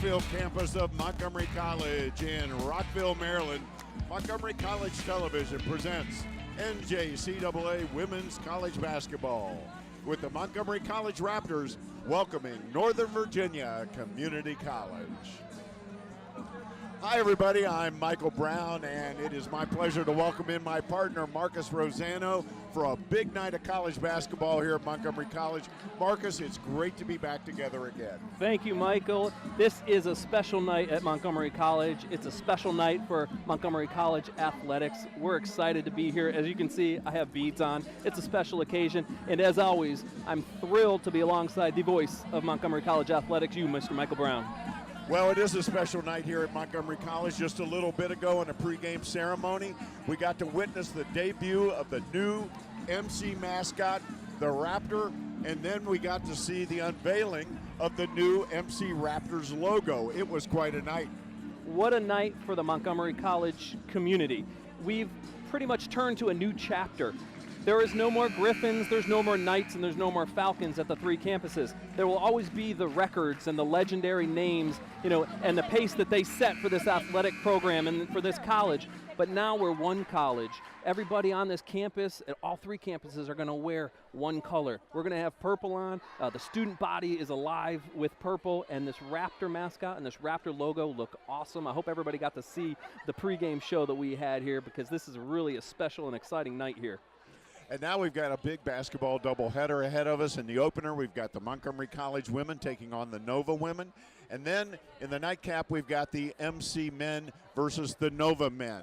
Rockville campus of Montgomery College in Rockville, Maryland. Montgomery College Television presents NJCAA Women's College Basketball with the Montgomery College Raptors welcoming Northern Virginia Community College. Hi everybody, I'm Michael Brown, and it is my pleasure to welcome in my partner Marcus Rosano for a big night of college basketball here at Montgomery College. Marcus, it's great to be back together again. Thank you, Michael. This is a special night at Montgomery College. It's a special night for Montgomery College athletics. We're excited to be here. As you can see, I have beads on. It's a special occasion, and as always, I'm thrilled to be alongside the voice of Montgomery College athletics, you, Mr. Michael Brown. Well, it is a special night here at Montgomery College. Just a little bit ago in a pregame ceremony, we got to witness the debut of the new MC mascot, the Raptor, and then we got to see the unveiling of the new MC Raptors logo. It was quite a night. What a night for the Montgomery College community. We've pretty much turned to a new chapter. There is no more Griffins, there's no more Knights, and there's no more Falcons at the three campuses. There will always be the records and the legendary names, and the pace that they set for this athletic program and for this college. But now we're one college. Everybody on this campus, at all three campuses, are going to wear one color. We're going to have purple on. The student body is alive with purple, and this Raptor mascot and this Raptor logo look awesome. I hope everybody got to see the pregame show that we had here, because this is really a special and exciting night here. And now we've got a big basketball doubleheader ahead of us. In the opener, we've got the Montgomery College women taking on the Nova women. And then in the nightcap, we've got the MC men versus the Nova men.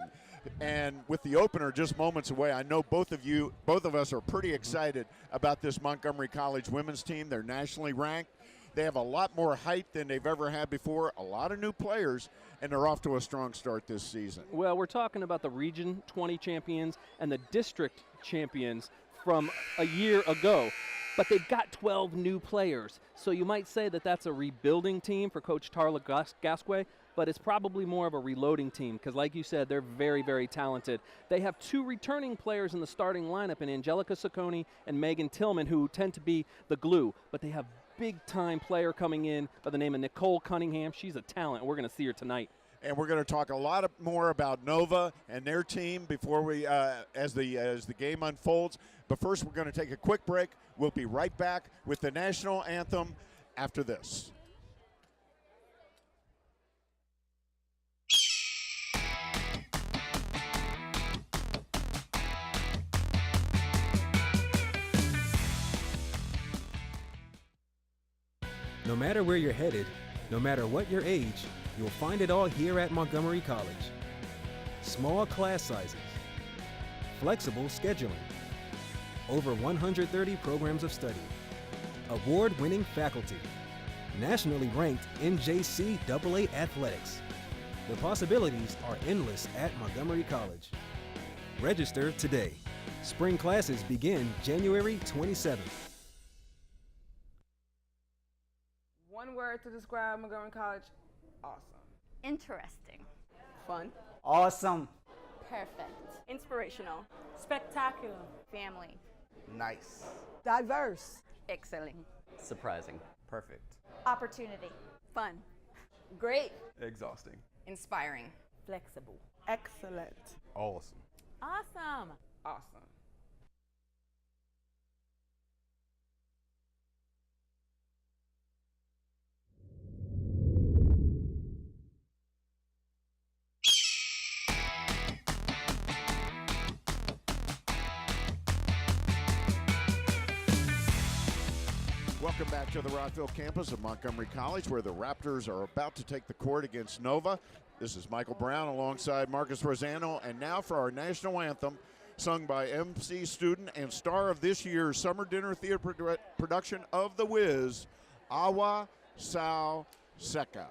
And with the opener just moments away, I know both of us are pretty excited about this Montgomery College women's team. They're nationally ranked. They have a lot more height than they've ever had before, a lot of new players, and they're off to a strong start this season. Well, we're talking about the Region 20 champions and the district champions from a year ago, but they've got 12 new players. So you might say that that's a rebuilding team for Coach Tarla Gasquet, but it's probably more of a reloading team because, like you said, they're very, very talented. They have two returning players in the starting lineup in Angelica Saccone and Megan Tillman, who tend to be the glue, but they have big-time player coming in by the name of Nicole Cunningham. She's a talent. We're going to see her tonight. And we're going to talk a lot more about Nova and their team before we, as the game unfolds. But first, we're going to take a quick break. We'll be right back with the national anthem after this. No matter where you're headed, no matter what your age, you'll find it all here at Montgomery College. Small class sizes, flexible scheduling, over 130 programs of study, award-winning faculty, nationally ranked NJCAA athletics. The possibilities are endless at Montgomery College. Register today. Spring classes begin January 27th. One word to describe Montgomery College: awesome. Interesting. Fun. Awesome. Perfect. Inspirational. Spectacular. Family. Nice. Diverse. Excellent. Surprising. Perfect. Opportunity. Fun. Great. Exhausting. Inspiring. Flexible. Excellent. Awesome. Awesome. Awesome. Welcome back to the Rockville campus of Montgomery College, where the Raptors are about to take the court against Nova. This is Michael Brown alongside Marcus Rosano, and now for our national anthem, sung by MC student and star of this year's Summer Dinner Theater production of The Wiz, Awa Sao Seka.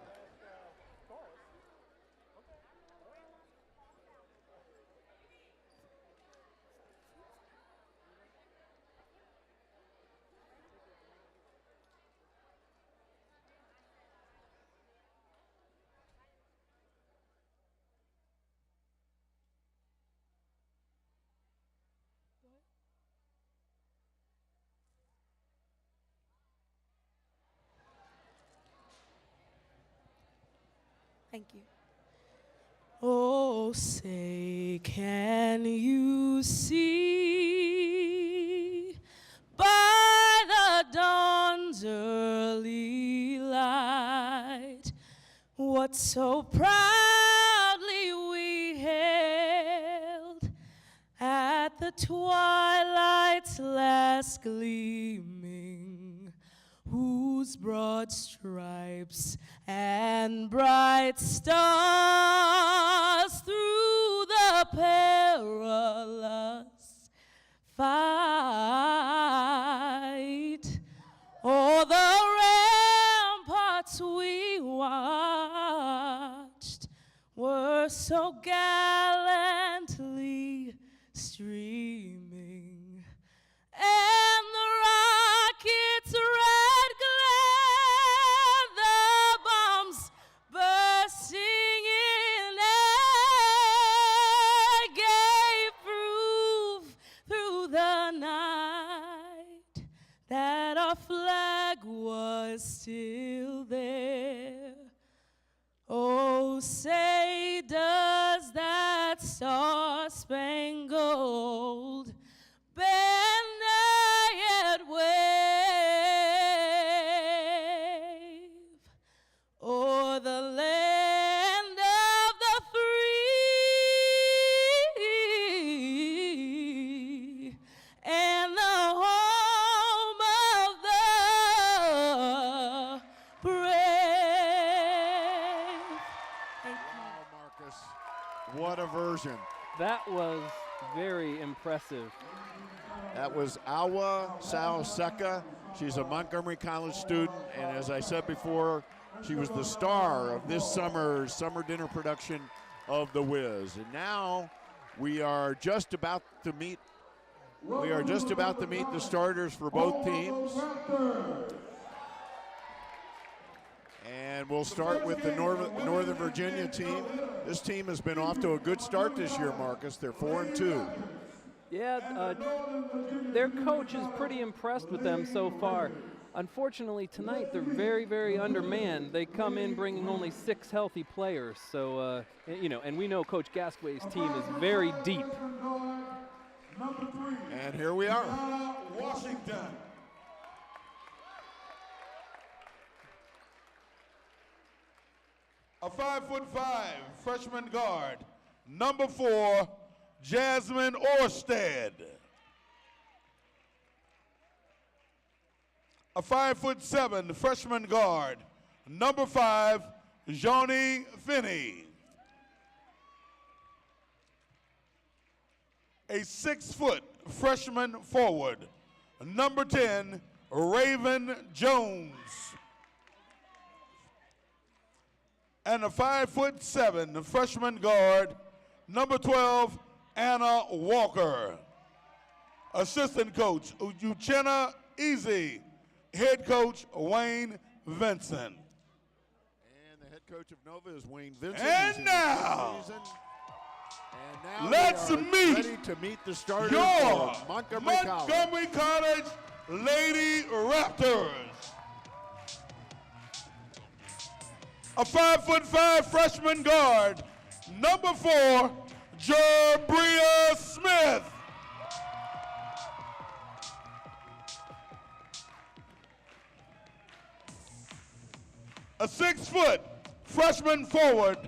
Thank you. Oh, say, can you see by the dawn's early light what so proudly we hailed at the twilight's last gleaming, whose broad stripes and bright stars through the perilous fight o'er the ramparts we watched were so gallantly streaming, and the rocket's red glare, the bombs bursting in air, gave proof through the night that our flag was still there. Oh, say, does that star-spangled banner yet wave o'er the land of the free and the home of the brave? Thank you. Wow, Marcus. What a version. That was very impressive. That was Awa Sao Seka. She's a Montgomery College student, and as I said before, she was the star of this summer's summer dinner production of The Wiz. And now we are just about to meet the starters for both teams. And we'll start with the Northern Virginia team. This team has been off to a good start this year, Marcus. They're 4-2. Yeah, their coach is pretty impressed with them so far. Unfortunately, tonight they're very, very undermanned. They come in bringing only 6 healthy players. So, and we know Coach Gasquet's team is very deep. And here we are. Washington. A 5'5" freshman guard, number 4, Jasmine Orsted. A 5'7" freshman guard, number 5, Joni Finney. A 6-foot freshman forward, number 10, Raven Jones. And a 5'7" freshman guard, number 12, Anna Walker. Assistant coach, Uchenna Easy. Head coach, Wayne Vincent. And the head coach of Nova is Wayne Vincent. And now, let's ready to meet the starters your of Montgomery College Lady Raptors. A 5'5" freshman guard, number 4, Jabria Smith. A 6-foot freshman forward,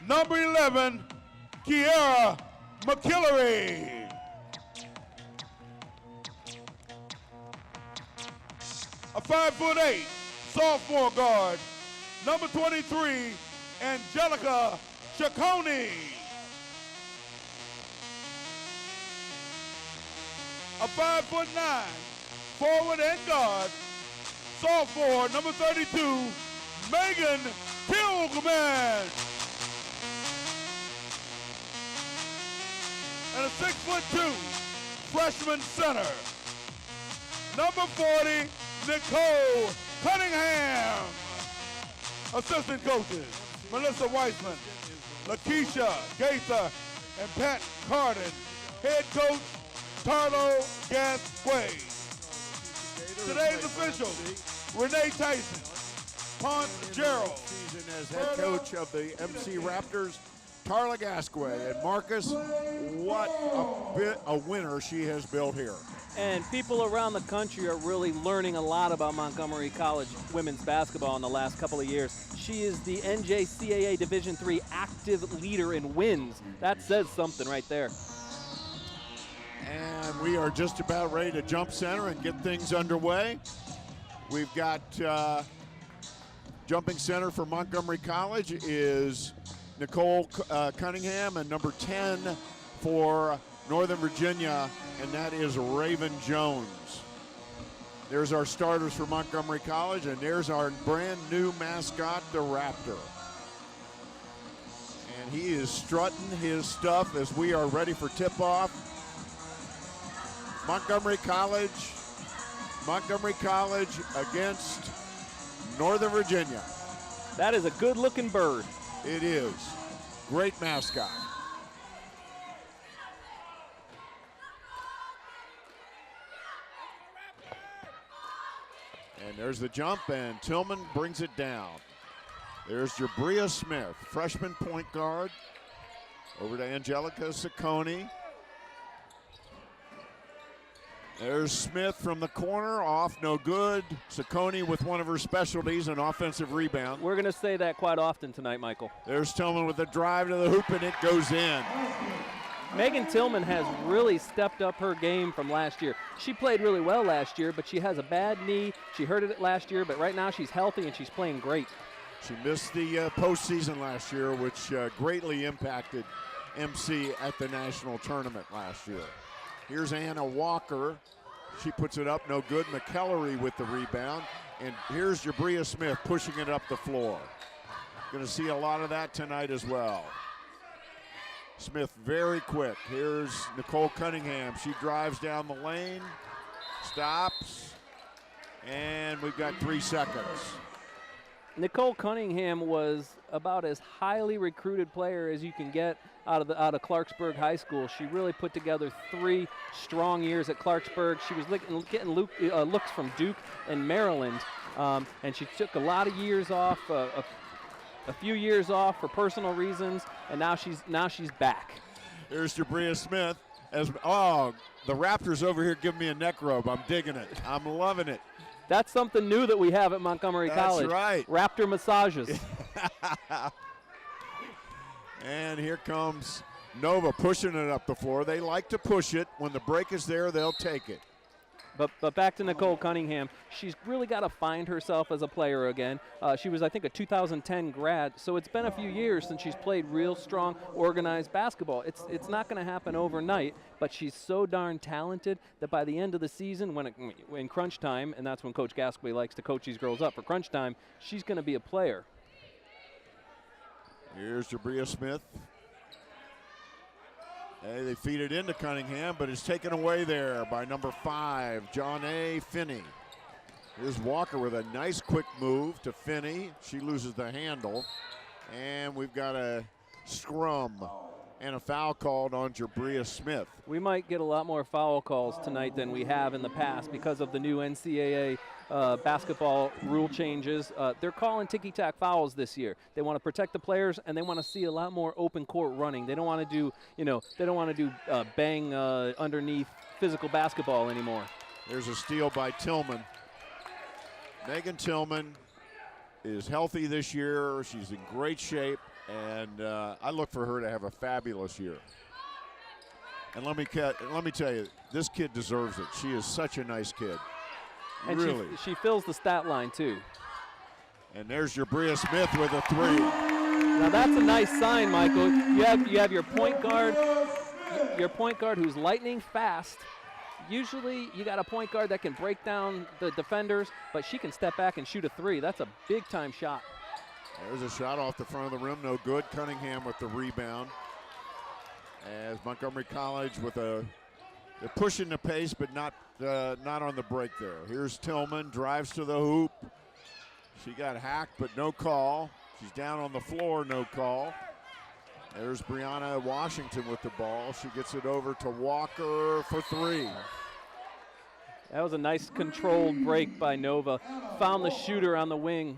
number 11, Kiara McKillery. A 5'8" sophomore guard, number 23, Angelica Ciccone. A 5'9" forward and guard, sophomore, number 32, Megan Tilgman. And a 6'2" freshman center, number 40, Nicole Cunningham. Assistant coaches, Melissa Weissman, Lakeisha Gaither, and Pat Carden. Head coach, Tarlo Gasquet. Today's officials, Renee Tyson, Gerald. Season as head coach of the MC Raptors, Tarla Gasquet. And Marcus, what a winner she has built here. And people around the country are really learning a lot about Montgomery College women's basketball in the last couple of years. She is the NJCAA Division III active leader in wins. That says something right there. And we are just about ready to jump center and get things underway. We've got jumping center for Montgomery College is Nicole Cunningham, and number 10 for Northern Virginia, and that is Raven Jones. There's our starters for Montgomery College, and there's our brand new mascot, the Raptor. And he is strutting his stuff as we are ready for tip-off. Montgomery College against Northern Virginia. That is a good-looking bird. It is. Great mascot. And there's the jump, and Tillman brings it down. There's Jabria Smith, freshman point guard. Over to Angelica Saccone. There's Smith from the corner, off, no good. Saccone with one of her specialties, an offensive rebound. We're going to say that quite often tonight, Michael. There's Tillman with a drive to the hoop, and it goes in. Megan Tillman has really stepped up her game from last year. She played really well last year, but she has a bad knee. She hurt it last year, but right now she's healthy and she's playing great. She missed the postseason last year, which greatly impacted MC at the national tournament last year. Here's Anna Walker. She puts it up, no good. McEllery with the rebound. And here's Jabria Smith pushing it up the floor. Going to see a lot of that tonight as well. Smith very quick. Here's Nicole Cunningham. She drives down the lane, stops, and we've got 3 seconds. Nicole Cunningham was about as highly recruited player as you can get out of Clarksburg High School. She really put together 3 strong years at Clarksburg. She was getting looks from Duke and Maryland, and she took a lot of years off, a few years off for personal reasons, and now she's back. There's Jabria Smith. The Raptors over here giving me a neck rub. I'm digging it. I'm loving it. That's something new that we have at Montgomery College. That's right. Raptor massages. And here comes Nova pushing it up the floor. They like to push it. When the break is there, they'll take it. But back to Nicole Cunningham. She's really got to find herself as a player again. She was, I think, a 2010 grad, so it's been a few years since she's played real strong, organized basketball. It's not going to happen overnight, but she's so darn talented that by the end of the season, when crunch time, and that's when Coach Gasquet likes to coach these girls up for crunch time, she's going to be a player. Here's Jabria Smith. Hey, they feed it into Cunningham, but it's taken away there by number 5, John A. Finney. Here's Walker with a nice quick move to Finney. She loses the handle, and we've got a scrum and a foul called on Jabria Smith. We might get a lot more foul calls tonight than we have in the past because of the new NCAA basketball rule changes. They're calling ticky-tack fouls this year. They want to protect the players, and they want to see a lot more open court running. They don't want to do, bang underneath physical basketball anymore. There's a steal by Tillman. Megan Tillman is healthy this year. She's in great shape, and I look for her to have a fabulous year. And let me tell you, this kid deserves it. She is such a nice kid. And really. She fills the stat line, too. And there's Jabria Smith with a 3. Now that's a nice sign, Michael. You have your point guard who's lightning fast. Usually you got a point guard that can break down the defenders, but she can step back and shoot a 3. That's a big-time shot. There's a shot off the front of the rim, no good. Cunningham with the rebound. As Montgomery College they're pushing the pace, but not on the break there. Here's Tillman, drives to the hoop. She got hacked, but no call. She's down on the floor, no call. There's Brianna Washington with the ball. She gets it over to Walker for 3. That was a nice controlled break by Nova. Found the shooter on the wing.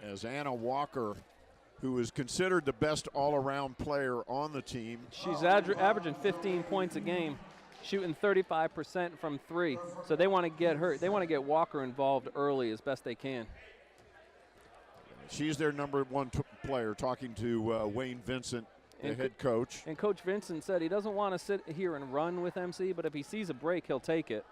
as Anna Walker, who is considered the best all-around player on the team. She's averaging 15 points a game, shooting 35% from 3. So they want to get her. They want to get Walker involved early as best they can. She's their number 1 player, talking to Wayne Vincent, the head coach. And Coach Vincent said he doesn't want to sit here and run with MC, but if he sees a break, he'll take it.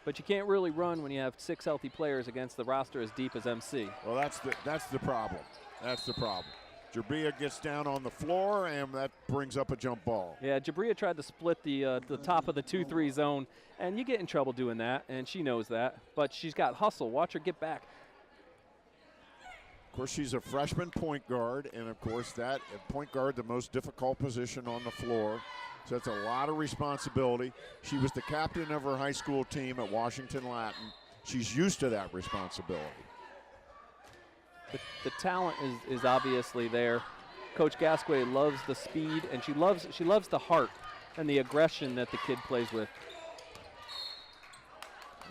But you can't really run when you have 6 healthy players against the roster as deep as MC. Well, that's the problem. That's the problem. Jabria gets down on the floor, and that brings up a jump ball. Yeah, Jabria tried to split the top of the 2-3 zone, and you get in trouble doing that, and she knows that. But she's got hustle. Watch her get back. Of course, she's a freshman point guard, and of course that point guard, the most difficult position on the floor. So that's a lot of responsibility. She was the captain of her high school team at Washington Latin. She's used to that responsibility. The talent is obviously there. Coach Gasquet loves the speed, and she loves the heart and the aggression that the kid plays with.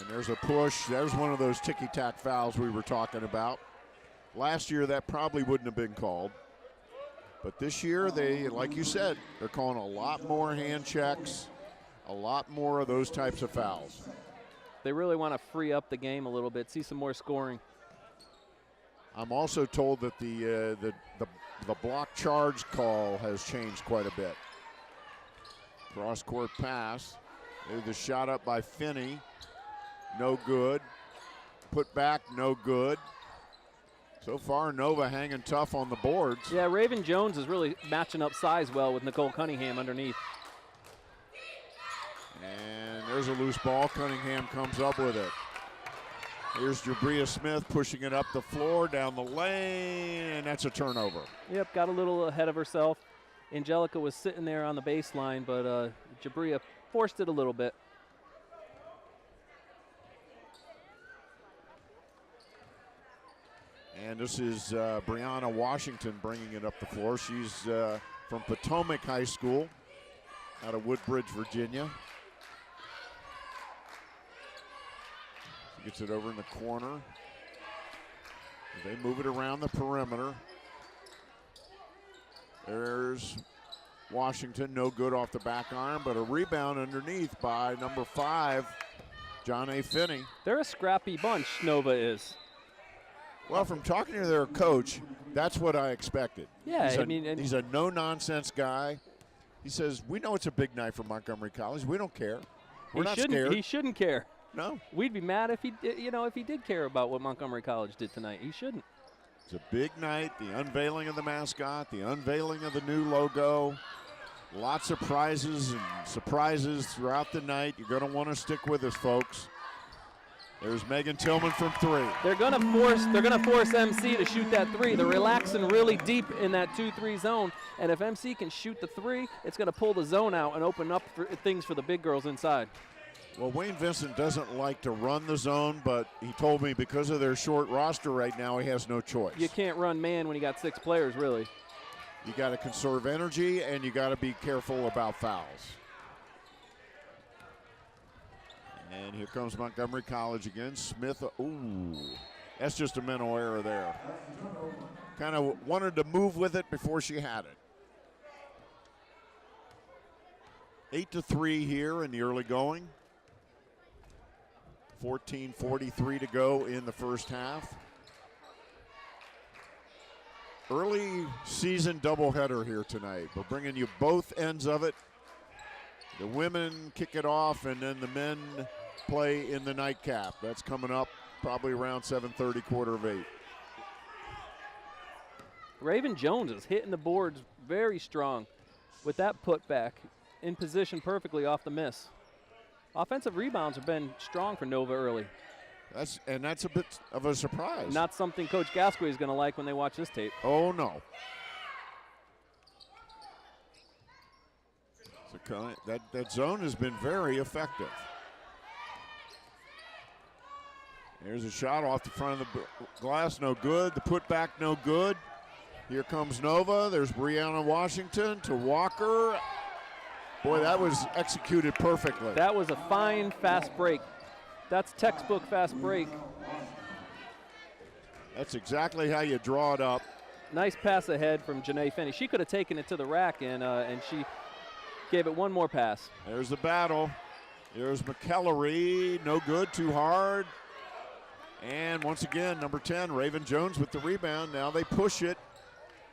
And there's a push. There's one of those ticky-tack fouls we were talking about. Last year, that probably wouldn't have been called. But this year, they, like you said, they're calling a lot more hand checks, a lot more of those types of fouls. They really want to free up the game a little bit, see some more scoring. I'm also told that the block charge call has changed quite a bit. Cross-court pass. There's the shot up by Finney. No good. Put back, no good. So far, Nova hanging tough on the boards. Yeah, Raven Jones is really matching up size well with Nicole Cunningham underneath. And there's a loose ball. Cunningham comes up with it. Here's Jabria Smith pushing it up the floor, down the lane, and that's a turnover. Yep, got a little ahead of herself. Angelica was sitting there on the baseline, but Jabria forced it a little bit. And this is Brianna Washington bringing it up the floor. She's from Potomac High School out of Woodbridge, Virginia. She gets it over in the corner. They move it around the perimeter. There's Washington, no good off the back iron, but a rebound underneath by number 5, John A. Finney. They're a scrappy bunch, Nova is. Well, from talking to their coach, that's what I expected. Yeah, he's a no-nonsense guy. He says, we know it's a big night for Montgomery College. We don't care. We're not scared. He shouldn't care. No. We'd be mad if he did care about what Montgomery College did tonight. He shouldn't. It's a big night, the unveiling of the mascot, the unveiling of the new logo. Lots of prizes and surprises throughout the night. You're going to want to stick with us, folks. There's Megan Tillman from 3. They're gonna force MC to shoot that 3. They're relaxing really deep in that 2-3 zone, and if MC can shoot the 3, it's gonna pull the zone out and open up things for the big girls inside. Well, Wayne Vincent doesn't like to run the zone, but he told me because of their short roster right now, he has no choice. You can't run man when you got 6 players, really. You got to conserve energy, and you got to be careful about fouls. And here comes Montgomery College again. Smith, ooh, that's just a mental error there. Kind of wanted to move with it before she had it. 8-3 here in the early going. 14:43 to go in the first half. Early season doubleheader here tonight. We're bringing you both ends of it. The women kick it off, and then the men play in the nightcap. That's coming up probably around 7:30, quarter of 8. Raven Jones is hitting the boards very strong with that putback, in position perfectly off the miss. Offensive rebounds have been strong for Nova early. That's a bit of a surprise. Not something Coach Gasquet is going to like when they watch this tape. Oh, no. So that zone has been very effective. There's a shot off the front of the glass, no good. The putback, no good. Here comes Nova. There's Brianna Washington to Walker. Boy, that was executed perfectly. That was a fine, fast break. That's textbook fast break. That's exactly how you draw it up. Nice pass ahead from Janae Finney. She could have taken it to the rack, and she gave it one more pass. There's the battle. There's McEllery. No good, too hard. And once again, number 10, Raven Jones with the rebound. Now they push it.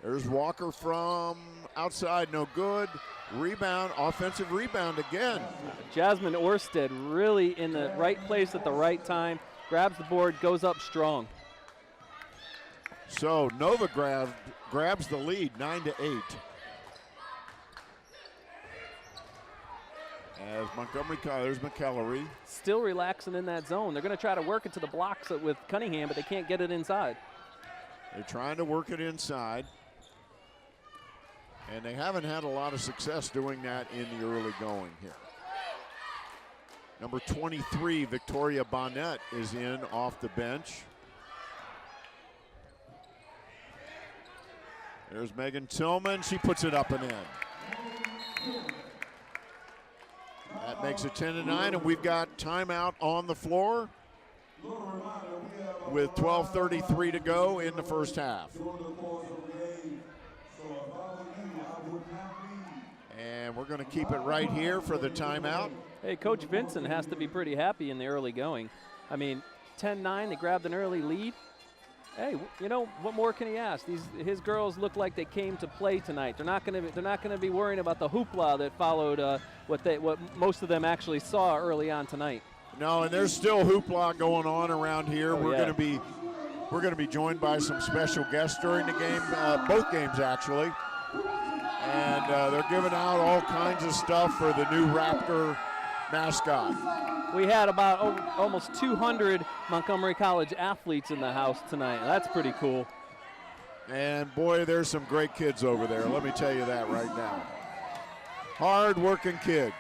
There's Walker from outside, no good. Rebound, offensive rebound again. Jasmine Orsted really in the right place at the right time. Grabs the board, goes up strong. So Nova grabs the lead, 9-8. As Montgomery, there's McEllery. Still relaxing in that zone. They're going to try to work it to the blocks with Cunningham, but they can't get it inside. They're trying to work it inside. And they haven't had a lot of success doing that in the early going here. Number 23, Victoria Bonnet, is in off the bench. There's Megan Tillman. She puts it up and in. That makes it 10-9, and we've got timeout on the floor with 12:33 to go in the first half. And we're going to keep it right here for the timeout. Hey, Coach Vincent has to be pretty happy in the early going. I mean, 10-9, they grabbed an early lead. Hey, you know, what more can he ask? His girls look like they came to play tonight. They're not going to be worrying about the hoopla that followed what most of them actually saw early on tonight. No, and there's still hoopla going on around here. Oh, we're going to be joined by some special guests during the game, both games actually. And they're giving out all kinds of stuff for the new Raptor mascot. We had about almost 200 Montgomery College athletes in the house tonight. That's pretty cool. And boy, there's some great kids over there. Let me tell you that right now. Hard-working kids.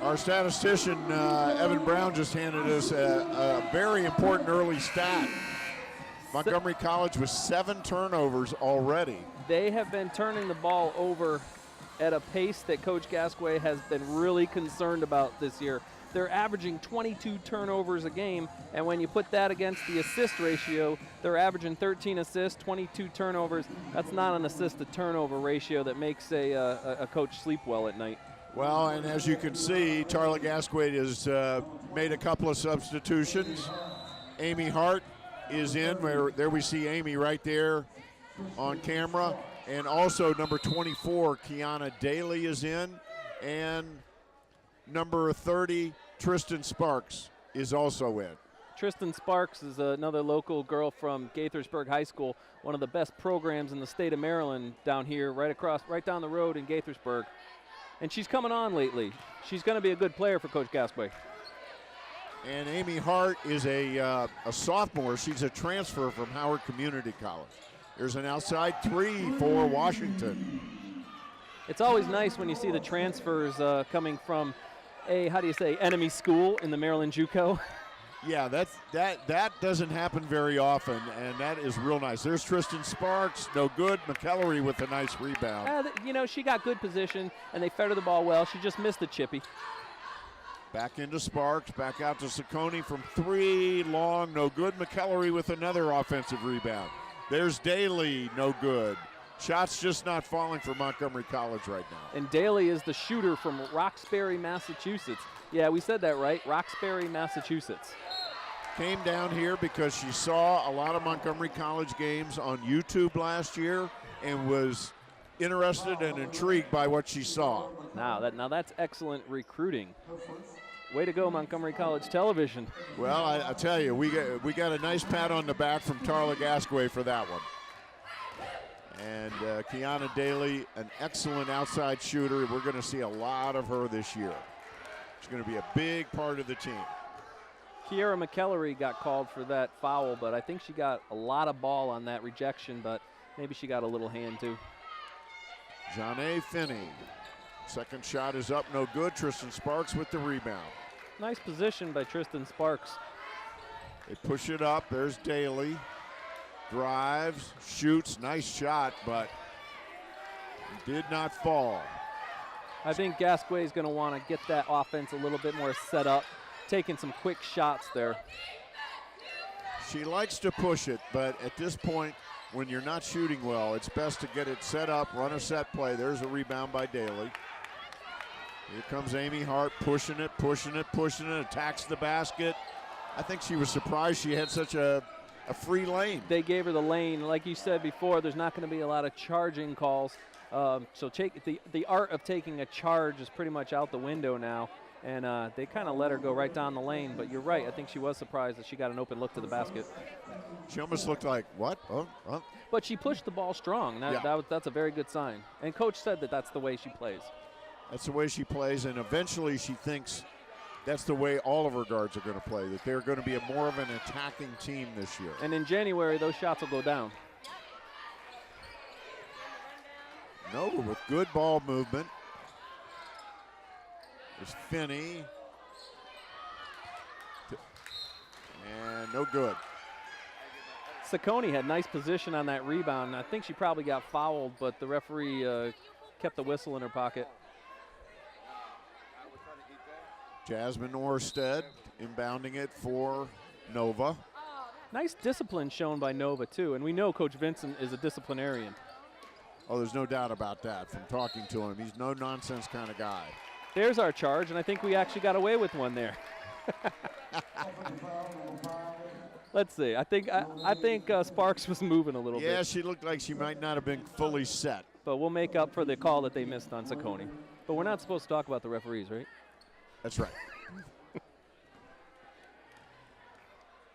Our statistician, Evan Brown, just handed us a very important early stat. Montgomery College with 7 turnovers already. They have been turning the ball over at a pace that Coach Gasquet has been really concerned about this year. They're averaging 22 turnovers a game, and when you put that against the assist ratio, they're averaging 13 assists, 22 turnovers. That's not an assist-to-turnover ratio that makes a coach sleep well at night. Well, and as you can see, Tarla Gasquet has made a couple of substitutions. Amy Hart is in. There we see Amy right there on camera. And also number 24, Kiana Daly, is in. And number 30, Tristan Sparks, is also in. Tristan Sparks is another local girl from Gaithersburg High School, one of the best programs in the state of Maryland down here, right down the road in Gaithersburg. And she's coming on lately. She's going to be a good player for Coach Gasquet. And Amy Hart is a sophomore. She's a transfer from Howard Community College. There's an outside three for Washington. It's always nice when you see the transfers coming from enemy school in the Maryland JUCO. Yeah, that doesn't happen very often, and that is real nice. There's Tristan Sparks, no good. McEllery with a nice rebound. She got good position, and they fed her the ball well. She just missed the chippy. Back into Sparks, back out to Saccone from 3, long, no good. McEllery with another offensive rebound. There's Daly, no good. Shots just not falling for Montgomery College right now. And Daly is the shooter from Roxbury, Massachusetts. Yeah, we said that right, Roxbury, Massachusetts. Came down here because she saw a lot of Montgomery College games on YouTube last year and was interested and intrigued by what she saw. Now that's excellent recruiting. Way to go, Montgomery College Television. Well, I tell you, we got a nice pat on the back from Tarla Gasquet for that one. And Kiana Daly, an excellent outside shooter. We're going to see a lot of her this year. She's going to be a big part of the team. Kiera McEllery got called for that foul, but I think she got a lot of ball on that rejection, but maybe she got a little hand too. Janae Finney. Second shot is up, no good. Tristan Sparks with the rebound. Nice position by Tristan Sparks. They push it up. There's Daly. Drives, shoots, nice shot, but did not fall. I think Gasquet is going to want to get that offense a little bit more set up, taking some quick shots there. She likes to push it, but at this point, when you're not shooting well, it's best to get it set up, run a set play. There's a rebound by Daly. Here comes Amy Hart, pushing it, attacks the basket. I think she was surprised she had such a free lane. They gave her the lane. Like you said before, there's not going to be a lot of charging calls. So the art of taking a charge is pretty much out the window now. And they kind of let her go right down the lane. But you're right. I think she was surprised that she got an open look to the basket. She almost looked like, what? Oh. But she pushed the ball strong. That's a very good sign. And Coach said that that's the way she plays. That's the way she plays. And eventually she thinks that's the way all of her guards are going to play, that they're going to be more of an attacking team this year. And in January, those shots will go down. Nova with good ball movement. There's Finney. And no good. Saccone had nice position on that rebound. I think she probably got fouled, but the referee kept the whistle in her pocket. Jasmine Orsted inbounding it for Nova. Nice discipline shown by Nova, too. And we know Coach Vincent is a disciplinarian. Oh, there's no doubt about that from talking to him. He's no nonsense kind of guy. There's our charge, and I think we actually got away with one there. Let's see. I think Sparks was moving a little bit. Yeah, she looked like she might not have been fully set. But we'll make up for the call that they missed on Saccone. But we're not supposed to talk about the referees, right? That's right.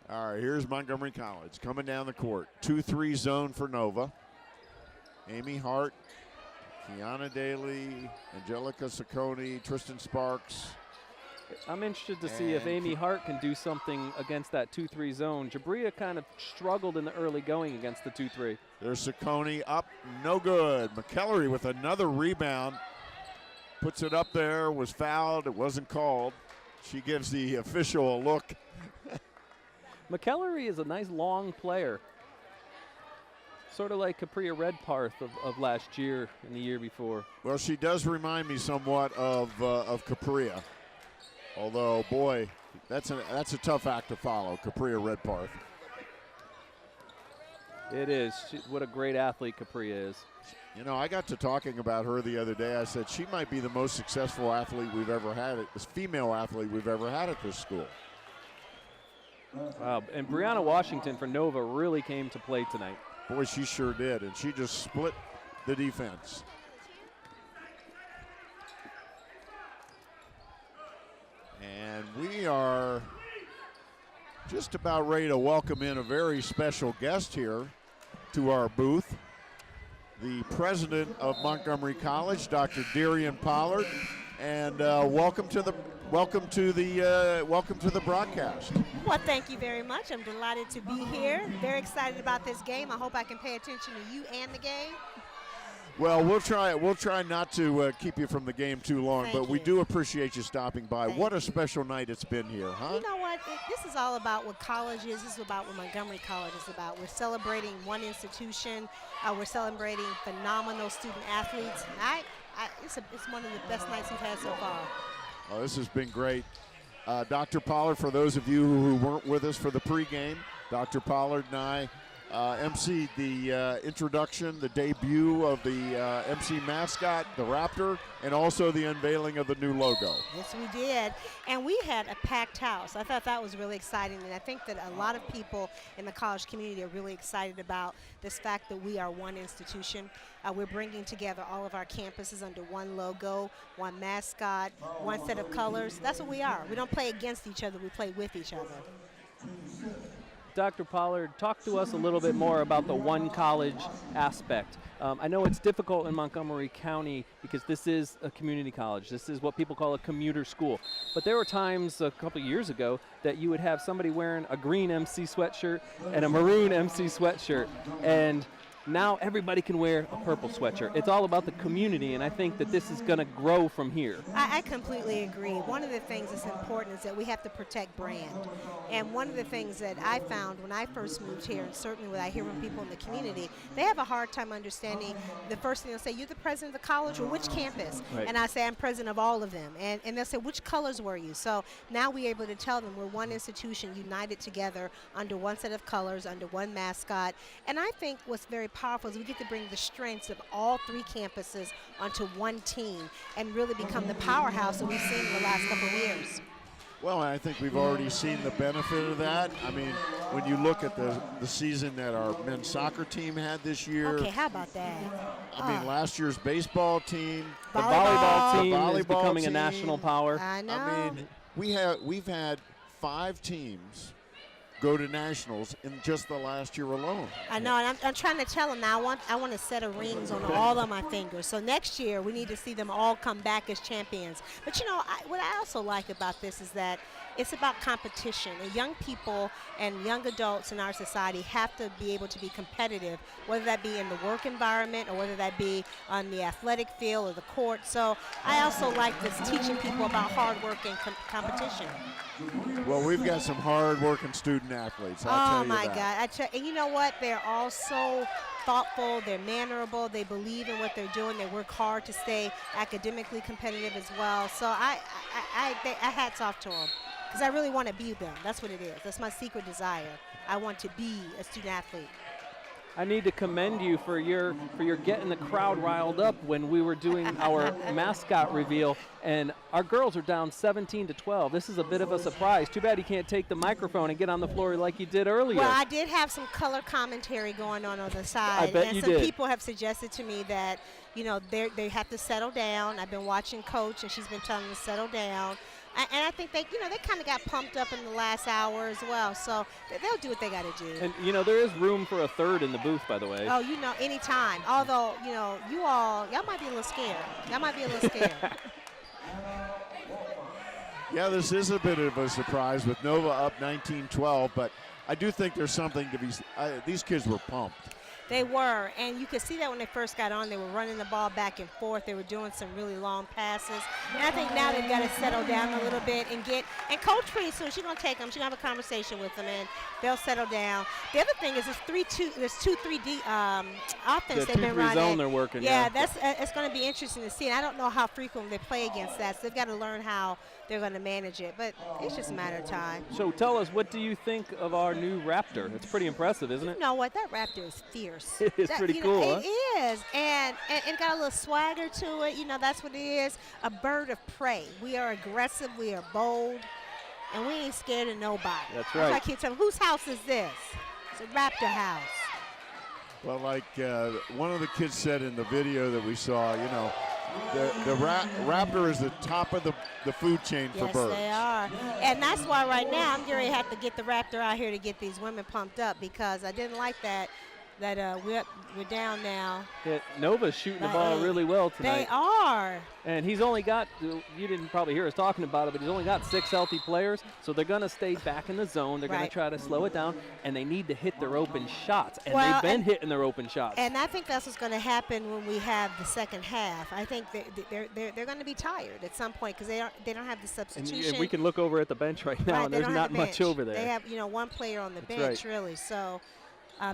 All right, here's Montgomery College coming down the court. 2-3 zone for Nova. Amy Hart, Kiana Daly, Angelica Saccone, Tristan Sparks. I'm interested to see if Amy Hart can do something against that 2-3 zone. Jabria kind of struggled in the early going against the 2-3. There's Saccone up, no good. McEllery with another rebound. Puts it up there, was fouled, it wasn't called. She gives the official a look. McEllery is a nice long player. Sort of like Capria Redparth of last year and the year before. Well, she does remind me somewhat of Capria. Although, boy, that's a tough act to follow, Capria Redparth. It is. What a great athlete Capria is. You know, I got to talking about her the other day. I said she might be the most successful athlete we've ever had, this female athlete we've ever had at this school. Wow, and Brianna Washington for Nova really came to play tonight. Boy, she sure did, and she just split the defense. And we are just about ready to welcome in a very special guest here to our booth. The president of Montgomery College, Dr. Darian Pollard, and welcome to the broadcast. Well, thank you very much. I'm delighted to be here. Very excited about this game. I hope I can pay attention to you and the game. Well, we'll try not to keep you from the game too long, Thank but we you. do appreciate you stopping by. Thank What a you. special night it's been here, huh? You know what? This is all about what college is. This is about what Montgomery College is about. We're celebrating one institution. We're celebrating phenomenal student athletes. It's one of the best nights we've had so far. Oh, this has been great. Dr. Pollard, for those of you who weren't with us for the pregame, Dr. Pollard and I emceed the introduction, the debut of the MC mascot, the Raptor, and also the unveiling of the new logo. Yes, we did. And we had a packed house. I thought that was really exciting. And I think that a lot of people in the college community are really excited about this fact that we are one institution. We're bringing together all of our campuses under one logo, one mascot, one set of colors. That's what we are. We don't play against each other. We play with each other. Dr. Pollard, talk to us a little bit more about the one college aspect. I know it's difficult in Montgomery County because this is a community college. This is what people call a commuter school. But there were times a couple years ago that you would have somebody wearing a green MC sweatshirt and a maroon MC sweatshirt. And now everybody can wear a purple sweatshirt. It's all about the community, and I think that this is going to grow from here. I completely agree. One of the things that's important is that we have to protect brand. And one of the things that I found when I first moved here, and certainly what I hear from people in the community, they have a hard time understanding. The first thing they'll say, you're the president of the college, or which campus? Right. And I say, I'm president of all of them. And they'll say, which colors were you? So now we're able to tell them we're one institution united together under one set of colors, under one mascot. And I think what's very powerful is we get to bring the strengths of all 3 campuses onto one team and really become the powerhouse that we've seen in the last couple of years. Well, I think we've already seen the benefit of that. I mean, when you look at the season that our men's soccer team had this year. Okay, how about that? I mean, last year's baseball team. The volleyball team the is becoming team. a national power. I know. I mean, we've had 5 teams go to nationals in just the last year alone. I know, and I'm trying to tell them now I want a set of rings on all of my fingers. So next year we need to see them all come back as champions. But you know, what I also like about this is that it's about competition. And young people and young adults in our society have to be able to be competitive, whether that be in the work environment or whether that be on the athletic field or the court. So I also like this teaching people about hard work and competition. Well, we've got some hard-working student athletes, I'll tell you my that. God. And you know what? They're all so thoughtful. They're mannerable. They believe in what they're doing. They work hard to stay academically competitive as well. So I hats off to them because I really want to be them. That's what it is. That's my secret desire. I want to be a student athlete. I need to commend you for your getting the crowd riled up when we were doing our mascot reveal, and our girls are down 17-12. This is a bit of a surprise. Too bad you can't take the microphone and get on the floor like you did earlier. Well, I did have some color commentary going on the side. I bet and you some did. People have suggested to me that, you know, they have to settle down. I've been watching Coach, and she's been telling them to settle down. And I think they kind of got pumped up in the last hour as well. So they'll do what they got to do. And, you know, there is room for a third in the booth, by the way. Oh, you know, anytime. Although, you know, y'all might be a little scared. Y'all might be a little scared. Yeah, this is a bit of a surprise with Nova up 19-12, but I do think there's something to be these kids were pumped. They were, and you could see that when they first got on. They were running the ball back and forth. They were doing some really long passes. And I think now they've got to settle down a little bit and Coach pretty soon, she's going to take them. She's going to have a conversation with them, and they'll settle down. The other thing is this 2-3D offense they've been running. Zone they're working. Yeah, it's going to be interesting to see. And I don't know how frequently they play against that, so they've got to learn how they're going to manage it. But it's just a matter of time. So tell us, what do you think of our new Raptor? It's pretty impressive, isn't it? You know what? That Raptor is fierce. It's pretty cool, huh? It is, and got a little swagger to it. You know, that's what it is, a bird of prey. We are aggressive, we are bold, and we ain't scared of nobody. That's right. I keep telling them, whose house is this? It's a Raptor house. Well, like one of the kids said in the video that we saw, you know, the Raptor is the top of the food chain for birds. Yes, they are. And that's why right now I'm getting ready to have to get the Raptor out here to get these women pumped up, because I didn't like that we're down now. Yeah, Nova's shooting the ball really well tonight. They are. And he's only got, you didn't probably hear us talking about it, but he's only got 6 healthy players, so they're going to stay back in the zone. They're going to try to slow it down, and they need to hit their open shots. And they've been hitting their open shots. And I think that's what's going to happen when we have the second half. I think they're going to be tired at some point because they don't have the substitution. And we can look over at the bench right now, and there's not much over there. They have one player on the bench, really. So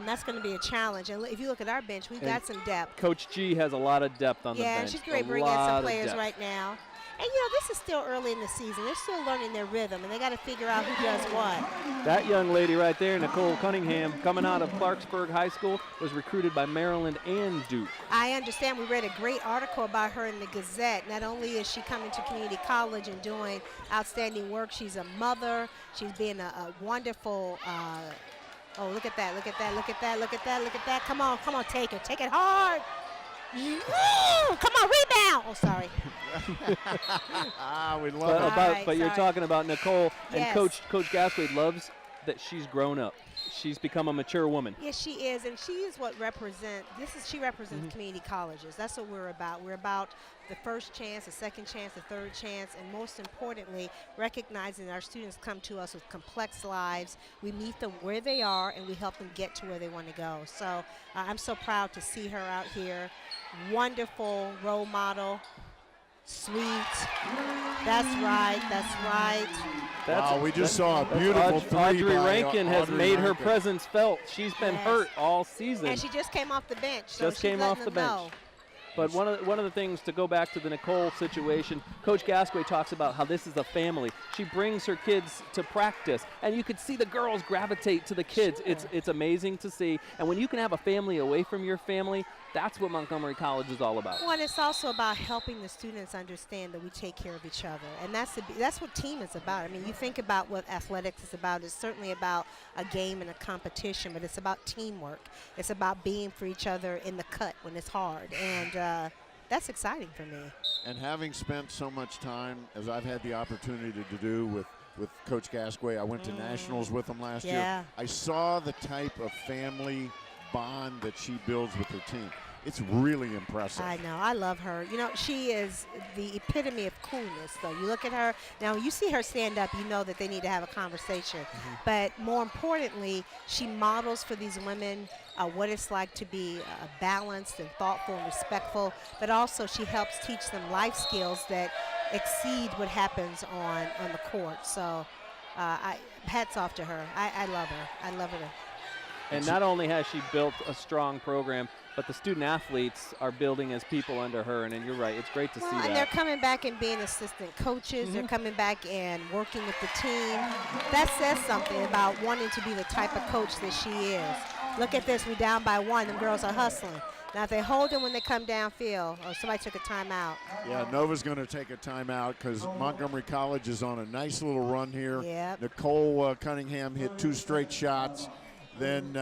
that's going to be a challenge. And if you look at our bench, we've got some depth. Coach G has a lot of depth on the bench. Yeah, she's great bringing in some players right now. And, this is still early in the season. They're still learning their rhythm, and they got to figure out who does what. That young lady right there, Nicole Cunningham, coming out of Clarksburg High School, was recruited by Maryland and Duke. I understand. We read a great article about her in the Gazette. Not only is she coming to community college and doing outstanding work, she's a mother. She's being a wonderful oh, look at that, look at that, look at that, look at that, look at that. Come on, take it. Take it hard. Come on, rebound. Oh, sorry. We love it. But you're talking about Nicole, and Coach Gasquet loves that she's grown up. she's become a mature woman. Yes, she is, and she is what she represents community colleges. That's what we're about. We're about the first chance, the second chance, the third chance, and most importantly, recognizing our students come to us with complex lives. We meet them where they are, and we help them get to where they want to go. So I'm so proud to see her out here. Wonderful role model. Sweet. That's right. That's right. Wow, we just saw a beautiful three Audrey by Rankin has Audrey made her Rankin. presence felt. She's been hurt all season. And she just came off the bench. So Just she's came letting off the them bench. know. But one of the things, to go back to the Nicole situation, Coach Gasquet talks about how this is a family. She brings her kids to practice, and you could see the girls gravitate to the kids. Sure. It's amazing to see. And when you can have a family away from your family, that's what Montgomery College is all about. Well, and it's also about helping the students understand that we take care of each other, and that's what team is about. I mean, you think about what athletics is about. It's certainly about a game and a competition, but it's about teamwork. It's about being for each other in the cut when it's hard, and that's exciting for me. And having spent so much time, as I've had the opportunity to do with Coach Gasquet, I went to nationals with him last year. I saw the type of family bond that she builds with her team. It's really impressive. I know. I love her. You know, she is the epitome of coolness, though. You look at her, now when you see her stand up, you know that they need to have a conversation. But more importantly, she models for these women what it's like to be balanced and thoughtful and respectful, but also she helps teach them life skills that exceed what happens on the court. So hats off to her. I love her. I love her. And not only has she built a strong program, but the student athletes are building as people under her. And you're right, it's great to see that. And they're coming back and being assistant coaches. They're coming back and working with the team. That says something about wanting to be the type of coach that she is. Look at this, we're down by 1. Them girls are hustling. Now, if they hold them when they come downfield, somebody took a timeout. Yeah, Nova's going to take a timeout because Montgomery College is on a nice little run here. Yep. Nicole Cunningham hit 2 straight shots. Then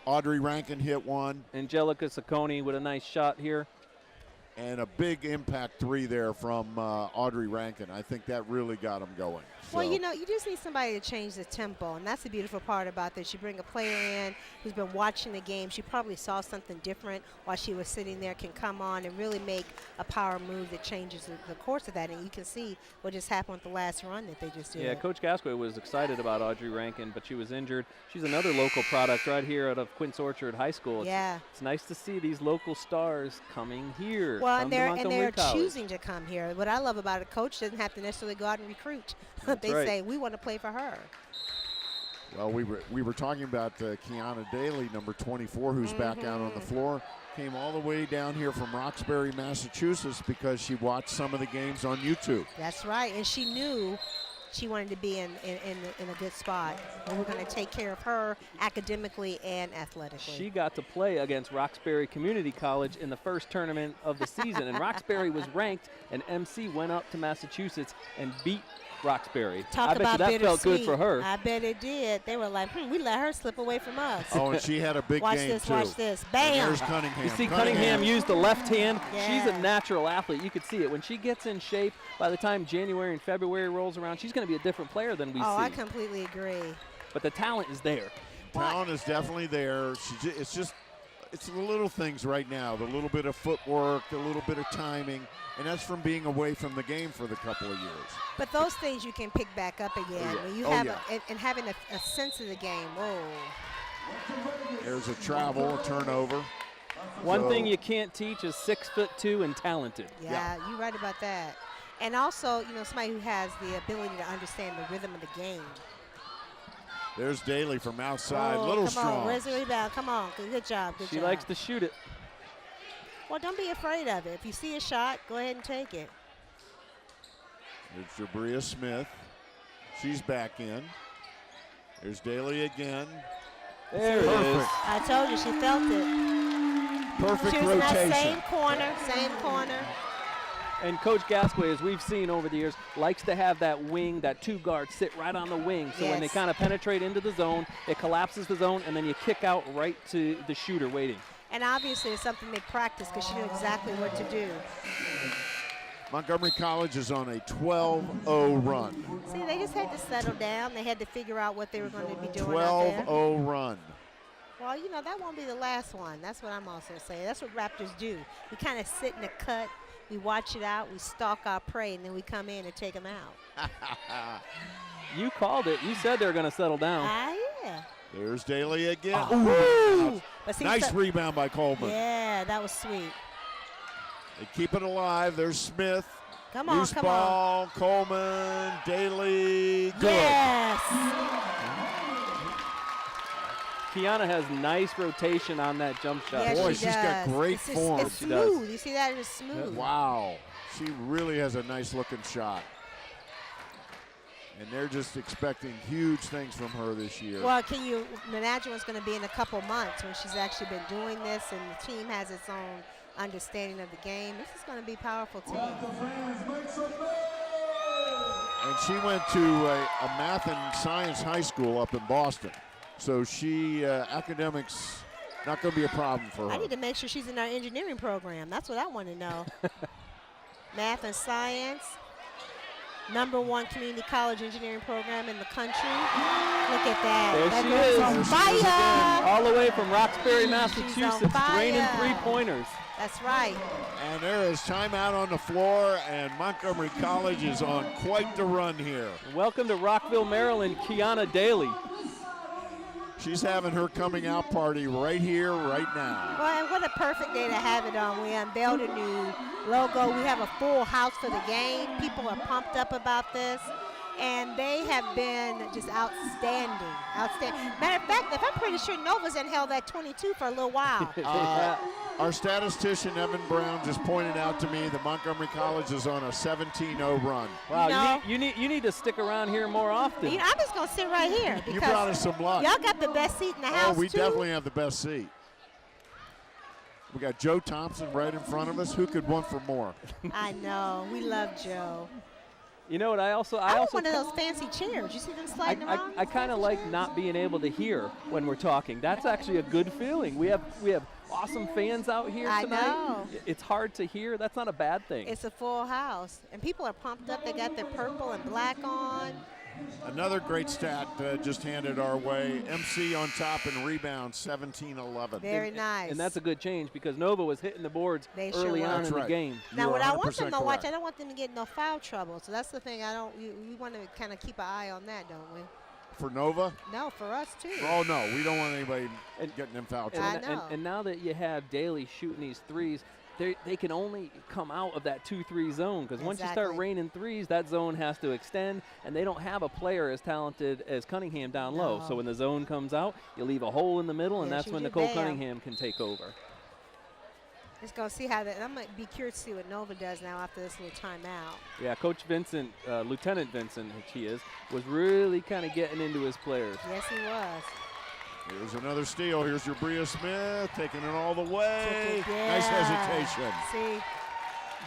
Audrey Rankin hit 1. Angelica Saccone with a nice shot here. And a big impact 3 there from Audrey Rankin. I think that really got them going. Well, you know, you just need somebody to change the tempo, and that's the beautiful part about this. You bring a player in who's been watching the game. She probably saw something different while she was sitting there, can come on and really make a power move that changes the course of that. And you can see what just happened with the last run that they just did. Yeah, Coach Gasquet was excited about Audrey Rankin, but she was injured. She's another local product right here out of Quince Orchard High School. It's nice to see these local stars coming here. Well, and they're choosing to come here. What I love about a coach doesn't have to necessarily go out and recruit. They say, we want to play for her. Well, we were talking about Kiana Daly, number 24, who's back out on the floor. Came all the way down here from Roxbury, Massachusetts, because she watched some of the games on YouTube. That's right, and she knew she wanted to be in a good spot. And we're going to take care of her academically and athletically. She got to play against Roxbury Community College in the first tournament of the season, and Roxbury was ranked, and MC went up to Massachusetts and beat Roxbury. Talk I bet about you that felt good for her. I bet it did. They were like, we let her slip away from us. Oh, and she had a big game, too. Watch this. Bam. And there's Cunningham. You see Cunningham use the left hand. Yeah. She's a natural athlete. You could see it. When she gets in shape, by the time January and February rolls around, she's going to be a different player than we see. I completely agree. But the talent is there. Talent is definitely there. It's the little things right now, the little bit of footwork, the little bit of timing, and that's from being away from the game for the couple of years. But those things you can pick back up again. When you have and having a sense of the game. Whoa. There's a travel, a turnover. One thing you can't teach is 6'2" and talented. Yeah, you're right about that. And also, you know, somebody who has the ability to understand the rhythm of the game. There's Daly from outside, little strong. Come on, where's the rebound? Come on, good job, good job. She likes to shoot it. Well, don't be afraid of it. If you see a shot, go ahead and take it. There's Jabria Smith. She's back in. There's Daly again. There it is. I told you, she felt it. Perfect she was rotation. In that same corner. And Coach Gasquet, as we've seen over the years, likes to have that wing, that 2 guard sit right on the wing. So when they kind of penetrate into the zone, it collapses the zone, and then you kick out right to the shooter waiting. And obviously it's something they practice because she knew exactly what to do. Montgomery College is on a 12-0 run. See, they just had to settle down. They had to figure out what they were going to be doing out there. 12-0 run. Well, you know, that won't be the last one. That's what I'm also saying. That's what Raptors do. We kind of sit in the cut, we watch it out, we stalk our prey, and then we come in and take them out. You called it. You said they were going to settle down. Yeah. There's Daly again. Ooh. But see, nice rebound by Coleman. Yeah, that was sweet. They keep it alive. There's Smith. Come on, Loose come ball, on. Coleman, Daly, good. Yes. Kiana has nice rotation on that jump shot. Yes, Boy, she she's got does. great It's form. It's She does. smooth. You see that? It's smooth. Wow. She really has a nice looking shot. And they're just expecting huge things from her this year. Well, can you imagine what's going to be in a couple months when she's actually been doing this and the team has its own understanding of the game? This is going to be a powerful team. And she went to a math and science high school up in Boston. So she, academics, not going to be a problem for her. I need to make sure she's in our engineering program. That's what I want to know. Math and science. #1 community college engineering program in the country. Look at that. There That she girl's is. on There she is fire. again. All the way from Roxbury, She's Massachusetts, on fire. raining three-pointers. That's right. And there is timeout on the floor, and Montgomery College is on quite the run here. Welcome to Rockville, Maryland, Kiana Daly. She's having her coming out party right here, right now. Well, and what a perfect day to have it on. We unveiled a new logo. We have a full house for the game. People are pumped up about this. And they have been just outstanding. Outstanding. Matter of fact, if I'm pretty sure Nova's held that 22 for a little while. Our statistician, Evan Brown, just pointed out to me that Montgomery College is on a 17-0 run. Wow, No. you need to stick around here more often. You know, I'm just going to sit right here. You brought us some luck. Y'all got the best seat in the house, Oh, we too. definitely have the best seat. We got Joe Thompson right in front of us. Who could want for more? I know. We love Joe. You know what? I want one of those fancy chairs. You see them sliding around? I kind of like not being able to hear when we're talking. That's actually a good feeling. We have awesome fans out here I tonight. know. It's hard to hear. That's not a bad thing. It's a full house. And people are pumped up. They got their purple and black on. Another great stat just handed our way. MC on top and rebound, 17-11. Very nice. And that's a good change because Nova was hitting the boards They sure early were. on That's in the right. game. Now, You what are I want them 100% to watch, correct. I don't want them to get no foul trouble. So that's the thing. We want to kind of keep an eye on that, don't we? For Nova? No, for us too. Oh, no. We don't want anybody getting in foul trouble. I know. And now that you have Daly shooting these threes, they can only come out of that 2-3 zone because once you start Exactly. raining threes, that zone has to extend, and they don't have a player as talented as Cunningham down low. So when the zone comes out, you leave a hole in the middle, and Yeah, that's she when did Nicole that. Cunningham can take over. Just going to see how that. I'm going to be curious to see what Nova does now after this little timeout. Yeah, Coach Vincent, Lieutenant Vincent, which he is, was really kind of getting into his players. Yes, he was. Here's another steal. Here's your Bria Smith taking it all the way. Yeah. Nice hesitation.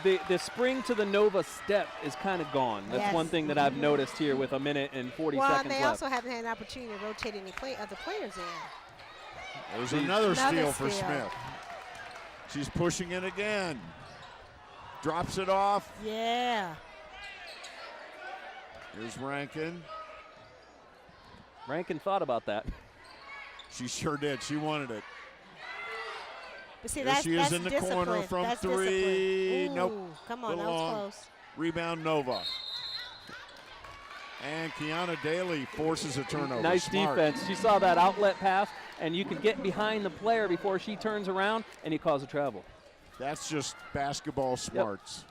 See, The spring to the Nova step is kind of gone. That's Yes. one thing that I've noticed here with a minute and 40 well, seconds and they left. also haven't had an opportunity to rotate any other players in. There's another steal for steal. Smith. She's pushing it again. Drops it off. Yeah. Here's Rankin. Rankin thought about that. She sure did. She wanted it. But see, There that's she is that's in the discipline. corner from That's three. discipline. Nope. Ooh, come on, that Little was long. close. Rebound Nova. And Kiana Daly forces a turnover. Nice Smart. defense. She saw that outlet pass, and you can get behind the player before she turns around, and you cause a travel. That's just basketball smarts.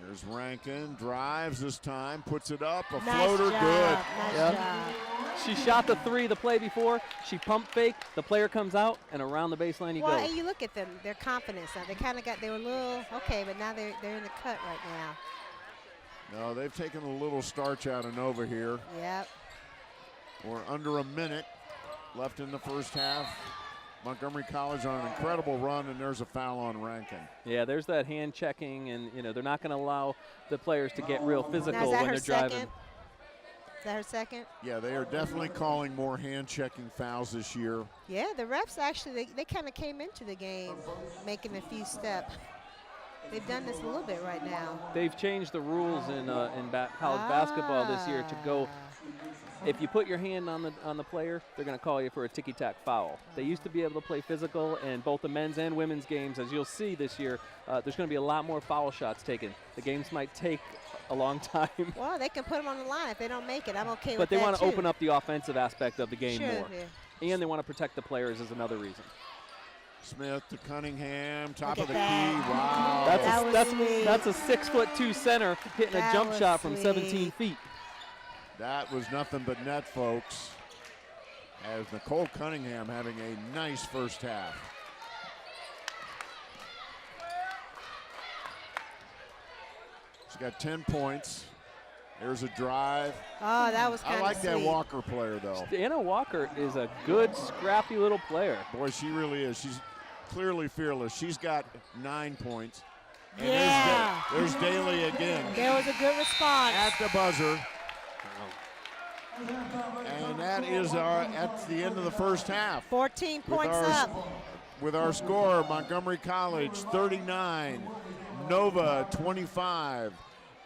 There's Rankin, drives this time, puts it up, a Nice floater, job. good. Nice job. She shot the three the play before. She pump fake. The player comes out, and around the baseline you Well, go. and you look at them, their confidence now. They were a little, okay, but now they're in the cut right now. No, they've taken a little starch out of Nova here. Yep. We're under a minute left in the first half. Montgomery College on an incredible run, and there's a foul on Rankin. Yeah, there's that hand checking, and they're not going to allow the players to get real physical Now, is that when her they're driving. second? that her second? Yeah, they are definitely calling more hand-checking fouls this year. Yeah, the refs actually, they kind of came into the game making a few steps. They've done this a little bit right now. They've changed the rules in college basketball this year to go, if you put your hand on the player, they're going to call you for a ticky-tack foul. They used to be able to play physical, and both the men's and women's games, as you'll see this year, there's going to be a lot more foul shots taken. The games might take a long time. Well, they can put them on the line if they don't make it. I'm okay with that, but they want to too. open up the offensive aspect of the game Sure, more. yeah. And they want to protect the players is another reason. Smith to Cunningham, top Look of the at key. that. Wow. That's a 6'2" center hitting a jump shot from 17 feet. That was nothing but net, folks. As Nicole Cunningham having a nice first half. She's got 10 points. There's a drive. Oh, that was kind of I like that Walker player, though. Anna Walker is a good, scrappy little player. Boy, she really is. She's clearly fearless. She's got 9 points. And Yeah. there's Daly again. There was a good response. At the buzzer. And that is at the end of the first half. 14 points up. With our score, Montgomery College 39, Nova 25.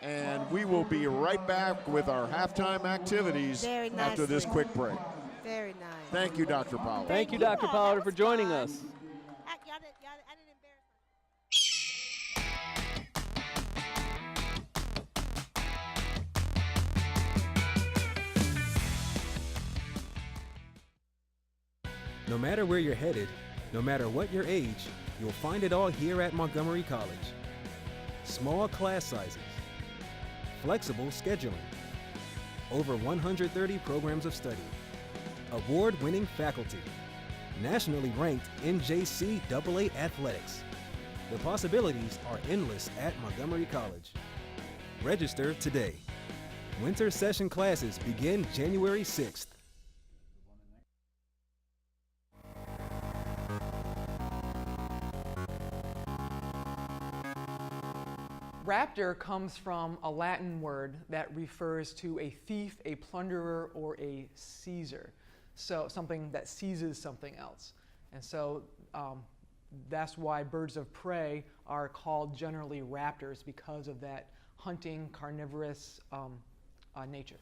And we will be right back with our halftime activities after this quick break. Very nice. Thank you, Dr. Pollard. Thank you, Dr. Pollard, for joining us. No matter where you're headed, no matter what your age, you'll find it all here at Montgomery College. Small class sizes, flexible scheduling, over 130 programs of study, award-winning faculty, nationally ranked NJCAA athletics. The possibilities are endless at Montgomery College. Register today. Winter session classes begin January 6th. Raptor comes from a Latin word that refers to a thief, a plunderer, or a seizer. So something that seizes something else. And so that's why birds of prey are called generally raptors, because of that hunting, carnivorous nature.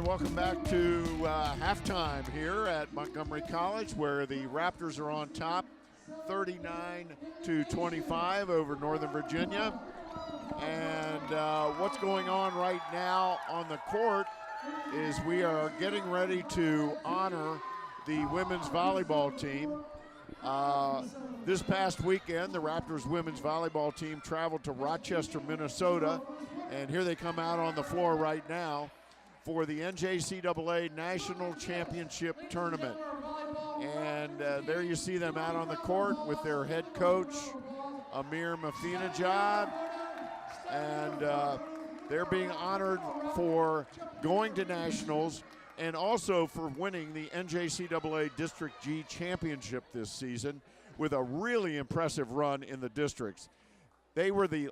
Welcome back to halftime here at Montgomery College, where the Raptors are on top 39-25 over Northern Virginia. And what's going on right now on the court is we are getting ready to honor the women's volleyball team. This past weekend, the Raptors women's volleyball team traveled to Rochester, Minnesota, and here they come out on the floor right now for the NJCAA National Championship Tournament. And there you see them out on the court with their head coach, Amir Mafinejad. And they're being honored for going to nationals and also for winning the NJCAA District G Championship this season with a really impressive run in the districts. They were the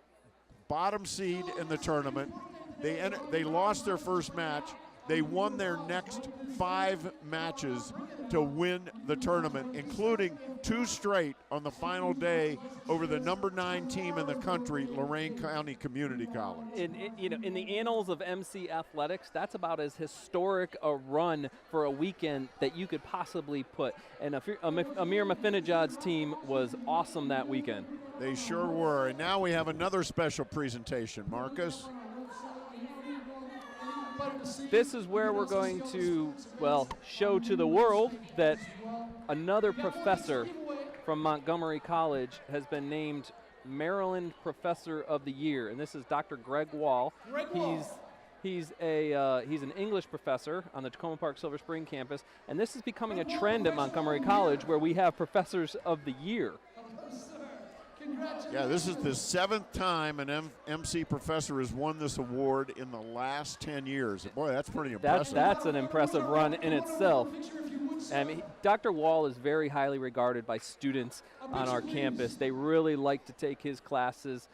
bottom seed in the tournament. They lost their first match. They won their next 5 matches to win the tournament, including 2 straight on the final day over the number 9 team in the country, Lorain County Community College. In the annals of MC athletics, that's about as historic a run for a weekend that you could possibly put. And Amir Mafinejad's team was awesome that weekend. They sure were. And now we have another special presentation, Marcus. This is where we're going to, show to the world that another professor from Montgomery College has been named Maryland Professor of the Year, and this is Dr. Greg Wall. He's an English professor on the Tacoma Park Silver Spring campus, and this is becoming a trend at Montgomery College where we have Professors of the Year. Yeah, this is the 7th time an MC professor has won this award in the last 10 years. Boy, that's pretty impressive. That's an impressive run in itself. And Dr. Wall is very highly regarded by students on our campus. They really like to take his classes.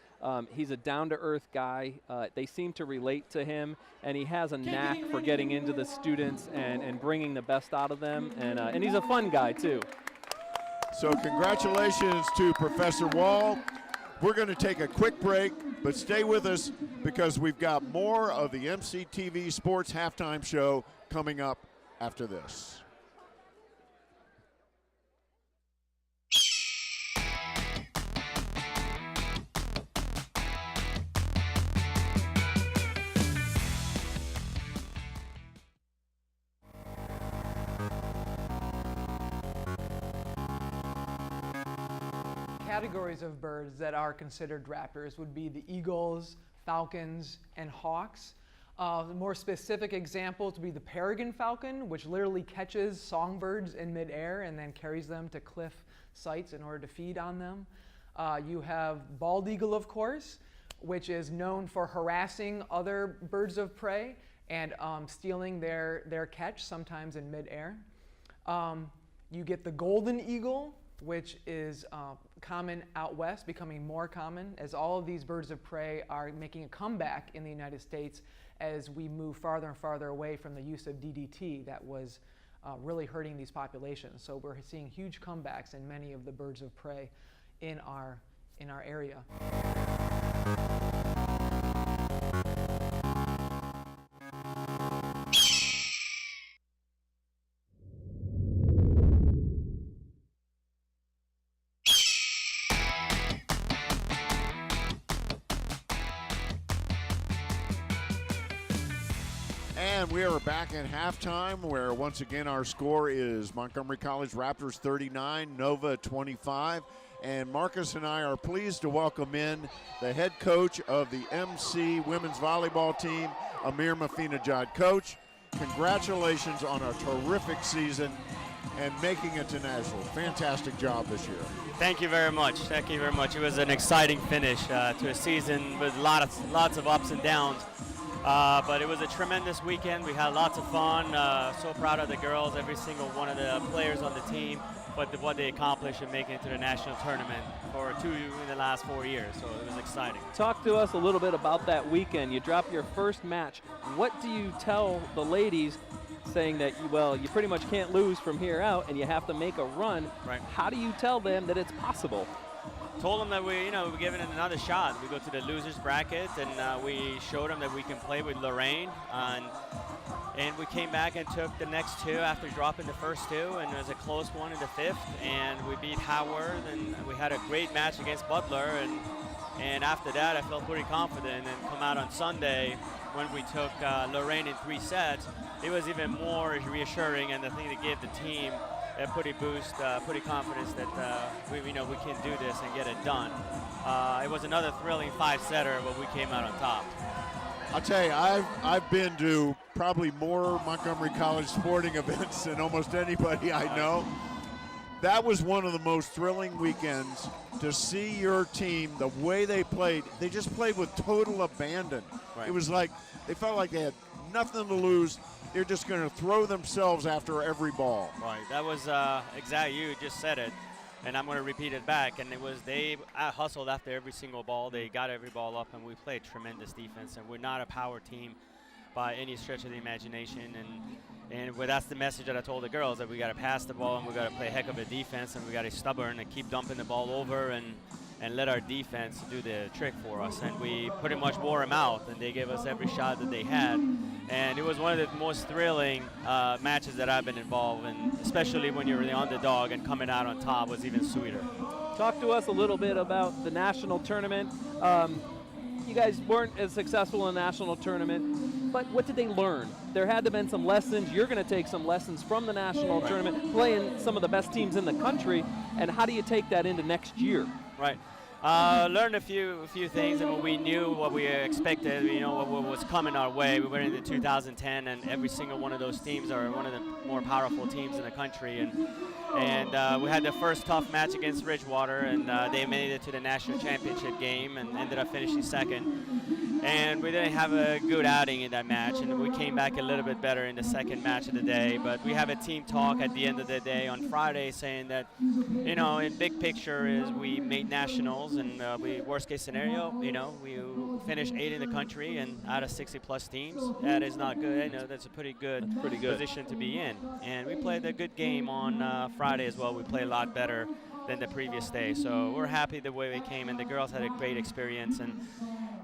He's a down-to-earth guy. They seem to relate to him, and he has a knack for getting into the students and bringing the best out of them. And he's a fun guy, too. So congratulations to Professor Wall. We're going to take a quick break, but stay with us because we've got more of the MCTV Sports Halftime Show coming up after this. Categories of birds that are considered raptors would be the eagles, falcons, and hawks. More specific examples would be the peregrine falcon, which literally catches songbirds in midair and then carries them to cliff sites in order to feed on them. You have bald eagle, of course, which is known for harassing other birds of prey and stealing their catch, sometimes in midair. You get the golden eagle, which is common out west, becoming more common as all of these birds of prey are making a comeback in the United States as we move farther and farther away from the use of DDT that was really hurting these populations. So we're seeing huge comebacks in many of the birds of prey in our area. And we are back at halftime where once again our score is Montgomery College Raptors 39, Nova 25. And Marcus and I are pleased to welcome in the head coach of the MC women's volleyball team, Amir Mafinajad. Coach, congratulations on a terrific season and making it to nationals. Fantastic job this year. Thank you very much. Thank you very much. It was an exciting finish to a season with lots of ups and downs. But it was a tremendous weekend. We had lots of fun. So proud of the girls, every single one of the players on the team, but what they accomplished in making it to the national tournament for 2 in the last 4 years. So it was exciting. Talk to us a little bit about that weekend. You dropped your first match. What do you tell the ladies saying that, well, you pretty much can't lose from here out and you have to make a run? Right. How do you tell them that it's possible? Told them that we're giving it another shot. We go to the losers bracket, and we showed them that we can play with Lorraine. And we came back and took the next two after dropping the first two, and it was a close one in the fifth. And we beat Howard, and we had a great match against Butler. And after that, I felt pretty confident. And come out on Sunday when we took Lorraine in 3 sets, it was even more reassuring, and the thing that gave the team a pretty boost, pretty confidence that we can do this and get it done. It was another thrilling 5-setter, but we came out on top. I'll tell you, I've been to probably more Montgomery College sporting events than almost anybody I know. That was one of the most thrilling weekends to see your team, the way they played. They just played with total abandon. Right. It was like they felt like they had nothing to lose. They're just going to throw themselves after every ball. Right. That was exactly, you just said it, and I'm going to repeat it back. And it was they hustled after every single ball. They got every ball up, and we played tremendous defense. And we're not a power team by any stretch of the imagination. And that's the message that I told the girls, that we got to pass the ball and we got to play a heck of a defense, and we got to be stubborn and keep dumping the ball over and let our defense do the trick for us. And we pretty much wore them out, and they gave us every shot that they had. And it was one of the most thrilling matches that I've been involved in, especially when you're the underdog and coming out on top was even sweeter. Talk to us a little bit about the national tournament. You guys weren't as successful in the national tournament, but what did they learn? There had to have been some lessons. You're going to take some lessons from the national tournament, playing some of the best teams in the country, and how do you take that into next year? Right. Learned a few things, and we knew what we expected. You know what was coming our way. We went into 2010, and every single one of those teams are one of the more powerful teams in the country. And we had the first tough match against Ridgewater, and they made it to the national championship game and ended up finishing second. And we didn't have a good outing in that match, and we came back a little bit better in the second match of the day. But we have a team talk at the end of the day on Friday saying that, you know, in big picture is we made nationals, and we worst case scenario, you know, we finished 8th in the country and out of 60+ teams. That is not good. You know, that's a pretty good position to be in. And we played a good game on Friday as well. We played a lot better than the previous day. So we're happy the way we came, and the girls had a great experience. And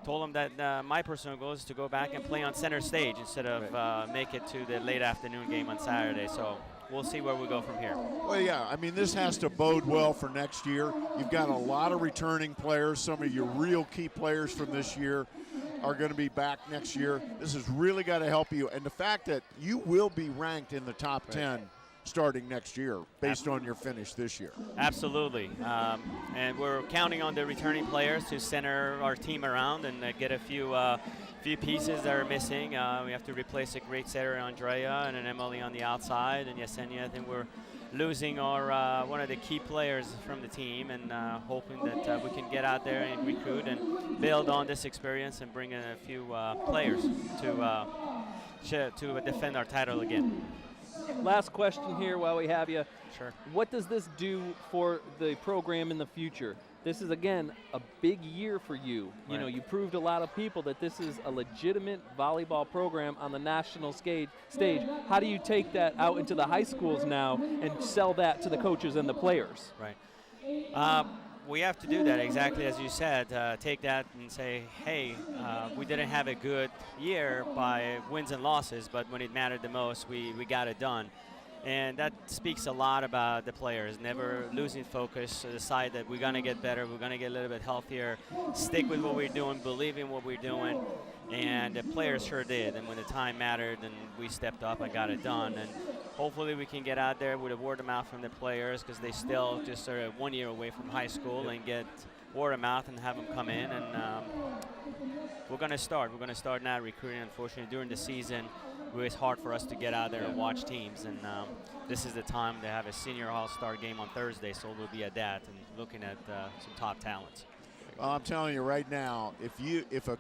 told them that my personal goal is to go back and play on center stage instead of make it to the late afternoon game on Saturday. So we'll see where we go from here. Well, yeah, I mean, this has to bode well for next year. You've got a lot of returning players. Some of your real key players from this year are going to be back next year. This has really got to help you. And the fact that you will be ranked in the top 10 starting next year based on your finish this year. Absolutely. And we're counting on the returning players to center our team around and get a few pieces that are missing. We have to replace a great setter, Andrea, and an Emily on the outside. And Yesenia, I think we're losing our one of the key players from the team, and hoping that we can get out there and recruit and build on this experience and bring in a few players to defend our title again. Last question here while we have you. Sure. What does this do for the program in the future? This is, again, a big year for you. You know, you proved a lot of people that this is a legitimate volleyball program on the national stage. How do you take that out into the high schools now and sell that to the coaches and the players? Right. We have to do that exactly as you said. Take that and say, hey, we didn't have a good year by wins and losses, but when it mattered the most, we got it done. And that speaks a lot about the players, never losing focus, decide that we're going to get better, we're going to get a little bit healthier, stick with what we're doing, believe in what we're doing. And the players sure did. And when the time mattered, and we stepped up and got it done. And hopefully we can get out there with a word of mouth from the players, because they still just are 1 year away from high school, and get word of mouth and have them come in. And we're going to start. We're going to start now recruiting. Unfortunately, during the season, it's hard for us to get out there and watch teams. And this is the time to have a senior all-star game on Thursday, so we'll be at that and looking at some top talents. Well, I'm telling you right now, if a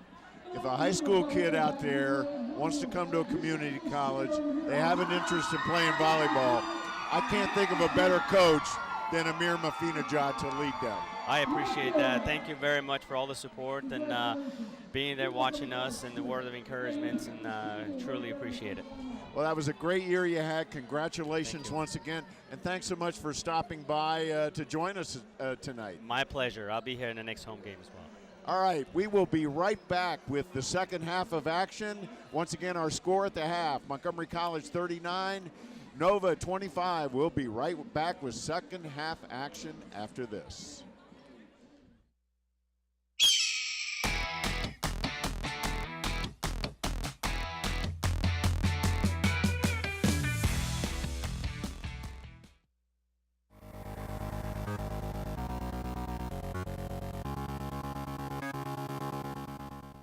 high school kid out there wants to come to a community college, they have an interest in playing volleyball, I can't think of a better coach than Amir Mafinajad to lead them. I appreciate that. Thank you very much for all the support and being there watching us and the word of encouragement, and truly appreciate it. Well, that was a great year you had. Congratulations once again, and thanks so much for stopping by to join us tonight. My pleasure. I'll be here in the next home game as well. All right, we will be right back with the second half of action. Once again, our score at the half, Montgomery College 39, Nova 25. We'll be right back with second half action after this.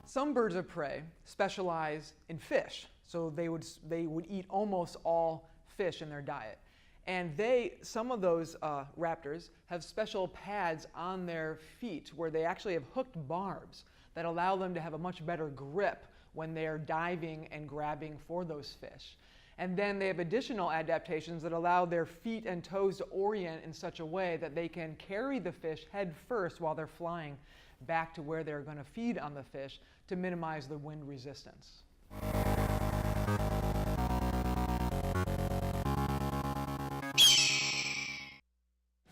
Some birds of prey specialize in fish, so they would eat almost all fish in their diet. And some of those raptors have special pads on their feet where they actually have hooked barbs that allow them to have a much better grip when they are diving and grabbing for those fish. And then they have additional adaptations that allow their feet and toes to orient in such a way that they can carry the fish head first while they're flying back to where they're going to feed on the fish to minimize the wind resistance.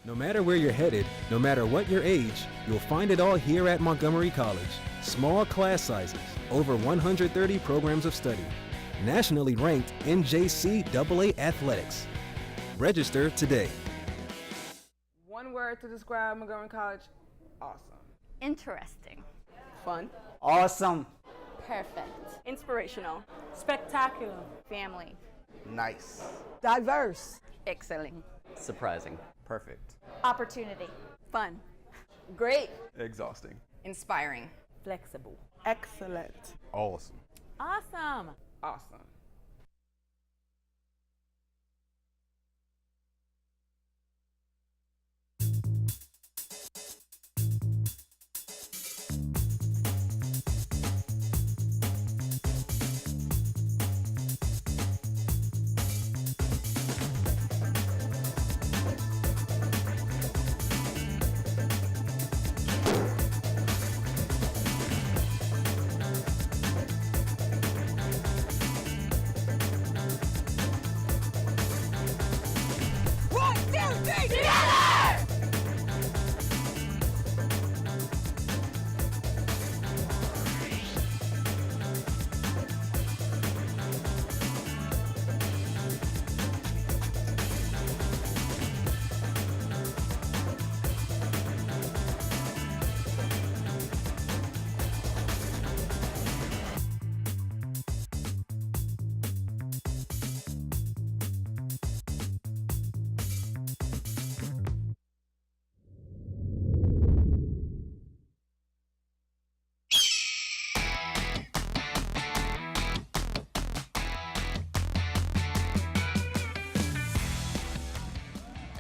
No matter where you're headed, no matter what your age, you'll find it all here at Montgomery College. Small class sizes, over 130 programs of study. Nationally ranked NJCAA athletics. Register today. One word to describe Montgomery College: awesome. Interesting. Fun. Awesome. Perfect. Inspirational. Spectacular. Family. Nice. Diverse. Excelling. Surprising. Perfect. Opportunity. Fun. Great. Exhausting. Inspiring. Flexible. Excellent. Awesome. Awesome. Awesome.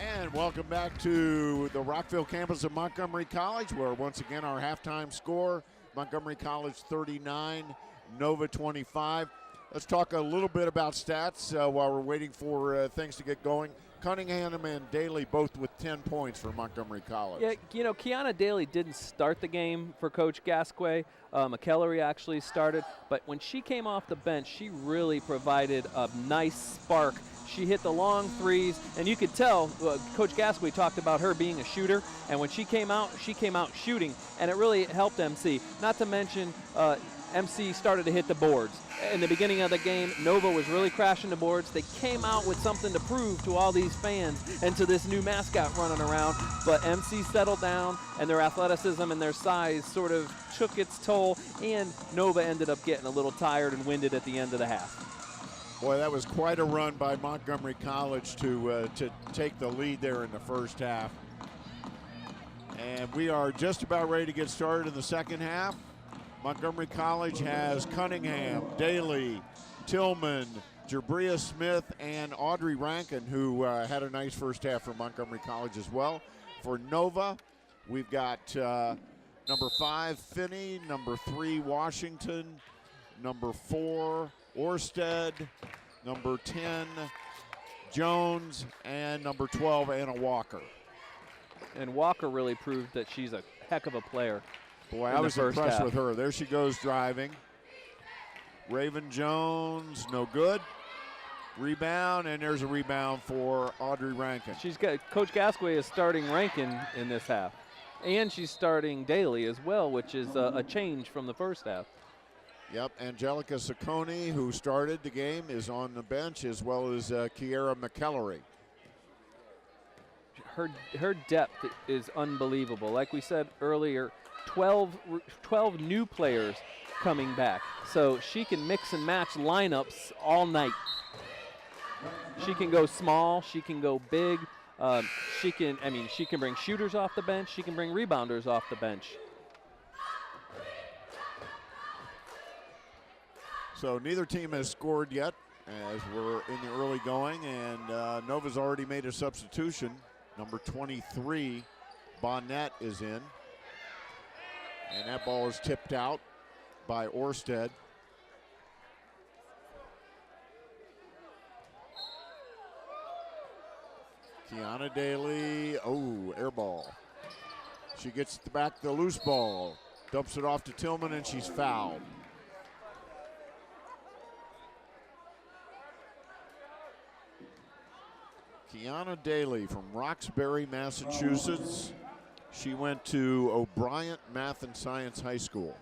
And welcome back to the Rockville campus of Montgomery College, where once again our halftime score, Montgomery College 39, Nova 25. Let's talk a little bit about stats while we're waiting for things to get going. Cunningham and Daly both with 10 points for Montgomery College. Yeah, you know, Kiana Daly didn't start the game for Coach Gasquet. McEllery actually started, but when she came off the bench, she really provided a nice spark. She hit the long threes, and you could tell Coach Gasquet talked about her being a shooter, and when she came out shooting, and it really helped MC. Not to mention, MC started to hit the boards. In the beginning of the game, Nova was really crashing the boards. They came out with something to prove to all these fans and to this new mascot running around, but MC settled down, and their athleticism and their size sort of took its toll, and Nova ended up getting a little tired and winded at the end of the half. Boy, that was quite a run by Montgomery College to take the lead there in the first half. And we are just about ready to get started in the second half. Montgomery College has Cunningham, Daly, Tillman, Jabria Smith, and Audrey Rankin, who had a nice first half for Montgomery College as well. For Nova, we've got number 5, Finney, number 3, Washington, number 4, Orsted, number 10, Jones, and number 12, Anna Walker. And Walker really proved that she's a heck of a player. Boy, I was impressed with her. There she goes driving. Raven Jones, no good. Rebound, and there's a rebound for Audrey Rankin. She's got Coach Gasquet is starting Rankin in this half, and she's starting Daly as well, which is a change from the first half. Yep, Angelica Saccone, who started the game, is on the bench, as well as Kiera McEllery. Her depth is unbelievable. Like we said earlier, 12 new players coming back. So she can mix and match lineups all night. She can go small, she can go big. She can bring shooters off the bench, she can bring rebounders off the bench. So neither team has scored yet as we're in the early going, and Nova's already made a substitution. Number 23, Bonnet, is in. And that ball is tipped out by Orsted. Kiana Daly, air ball. She gets back the loose ball, dumps it off to Tillman, and she's fouled. Kiana Daly from Roxbury, Massachusetts. She went to O'Brien Math and Science High School.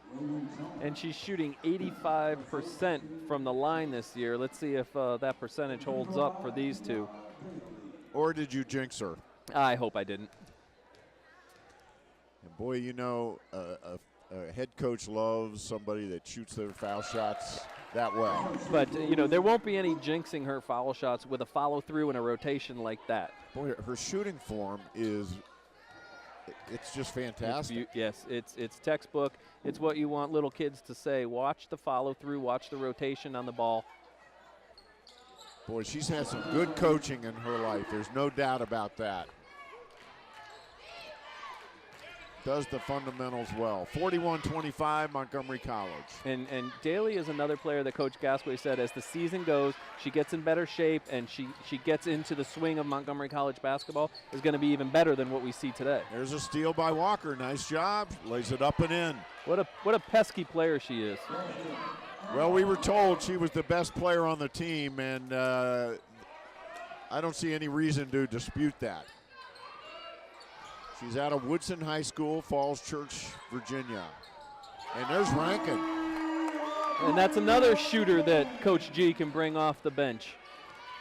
And she's shooting 85% from the line this year. Let's see if that percentage holds up for these two. Or did you jinx her? I hope I didn't. And boy, you know, a head coach loves somebody that shoots their foul shots that well. But, you know, there won't be any jinxing her foul shots with a follow-through and a rotation like that. Boy, her shooting form is it's just fantastic. Yes, it's textbook. It's what you want little kids to say. Watch the follow through, watch the rotation on the ball. Boy, she's had some good coaching in her life. There's no doubt about that. Does the fundamentals well. 41-25, Montgomery College. And Daly is another player that Coach Gasquet said as the season goes, she gets in better shape and she gets into the swing of Montgomery College basketball, is going to be even better than what we see today. There's a steal by Walker. Nice job. Lays it up and in. What a pesky player she is. Well, we were told she was the best player on the team, and I don't see any reason to dispute that. She's out of Woodson High School, Falls Church, Virginia. And there's Rankin. And that's another shooter that Coach G can bring off the bench.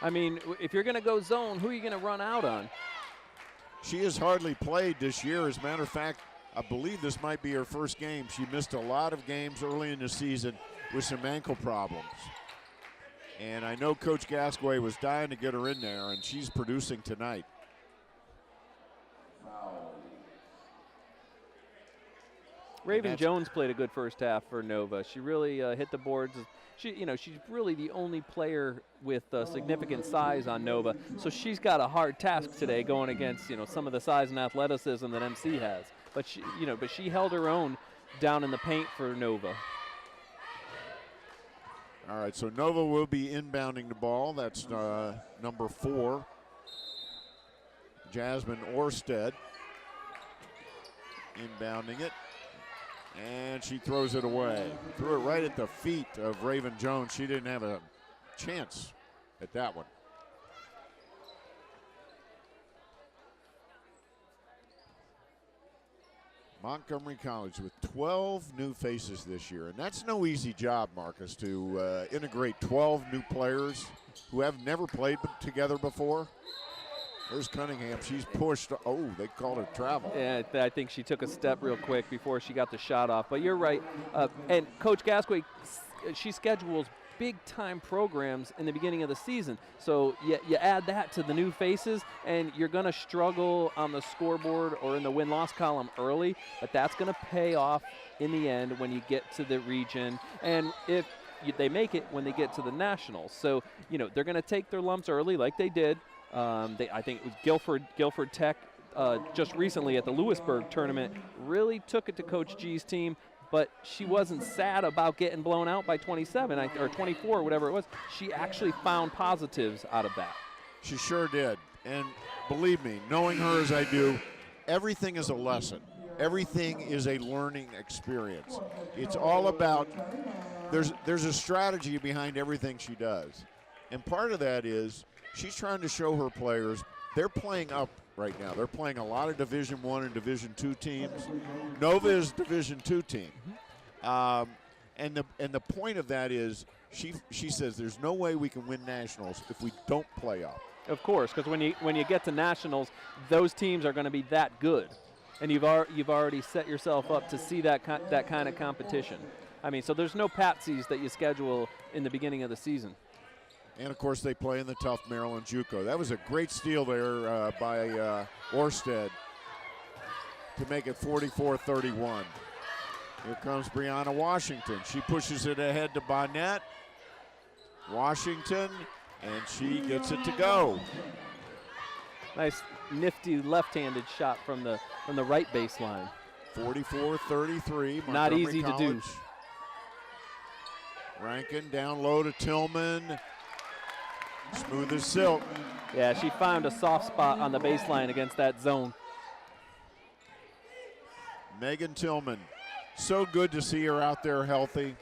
I mean, if you're going to go zone, who are you going to run out on? She has hardly played this year. As a matter of fact, I believe this might be her first game. She missed a lot of games early in the season with some ankle problems. And I know Coach Gasquet was dying to get her in there, and she's producing tonight. Raven Jones played a good first half for Nova. She really hit the boards. She's really the only player with significant size on Nova. So she's got a hard task today going against, some of the size and athleticism that MC has. But she held her own down in the paint for Nova. All right, so Nova will be inbounding the ball. That's number 4, Jasmine Orsted, inbounding it. And she throws it away. Threw it right at the feet of Raven Jones. She didn't have a chance at that one. Montgomery College with 12 new faces this year. And that's no easy job, Marcus, to integrate 12 new players who have never played together before. There's Cunningham. She's pushed. Oh, they called her travel. Yeah, I think she took a step real quick before she got the shot off. But you're right. And Coach Gasquet, she schedules big-time programs in the beginning of the season. So you add that to the new faces, and you're going to struggle on the scoreboard or in the win-loss column early. But that's going to pay off in the end when you get to the region. And if they make it when they get to the nationals. So, they're going to take their lumps early like they did. I think it was Guilford Tech just recently at the Lewisburg tournament really took it to Coach G's team, but she wasn't sad about getting blown out by 27 or 24, whatever it was. She actually found positives out of that. She sure did. And believe me, knowing her as I do, everything is a lesson. Everything is a learning experience. It's all about, there's a strategy behind everything she does. And part of that is she's trying to show her players they're playing up right now. They're playing a lot of Division I and Division II teams. Nova is Division II team. And the point of that is she says there's no way we can win nationals if we don't play up. Of course, because when you get to nationals, those teams are going to be that good. And you've already set yourself up to see that kind of competition. I mean, so there's no patsies that you schedule in the beginning of the season. And, of course, they play in the tough Maryland JUCO. That was a great steal there by Orsted to make it 44-31. Here comes Brianna Washington. She pushes it ahead to Bonnet. Washington, and she gets it to go. Nice, nifty left-handed shot from the right baseline. 44-33. Not easy to do. Rankin down low to Tillman. Smooth as silk. Yeah, she found a soft spot on the baseline against that zone. Megan Tillman. So good to see her out there healthy.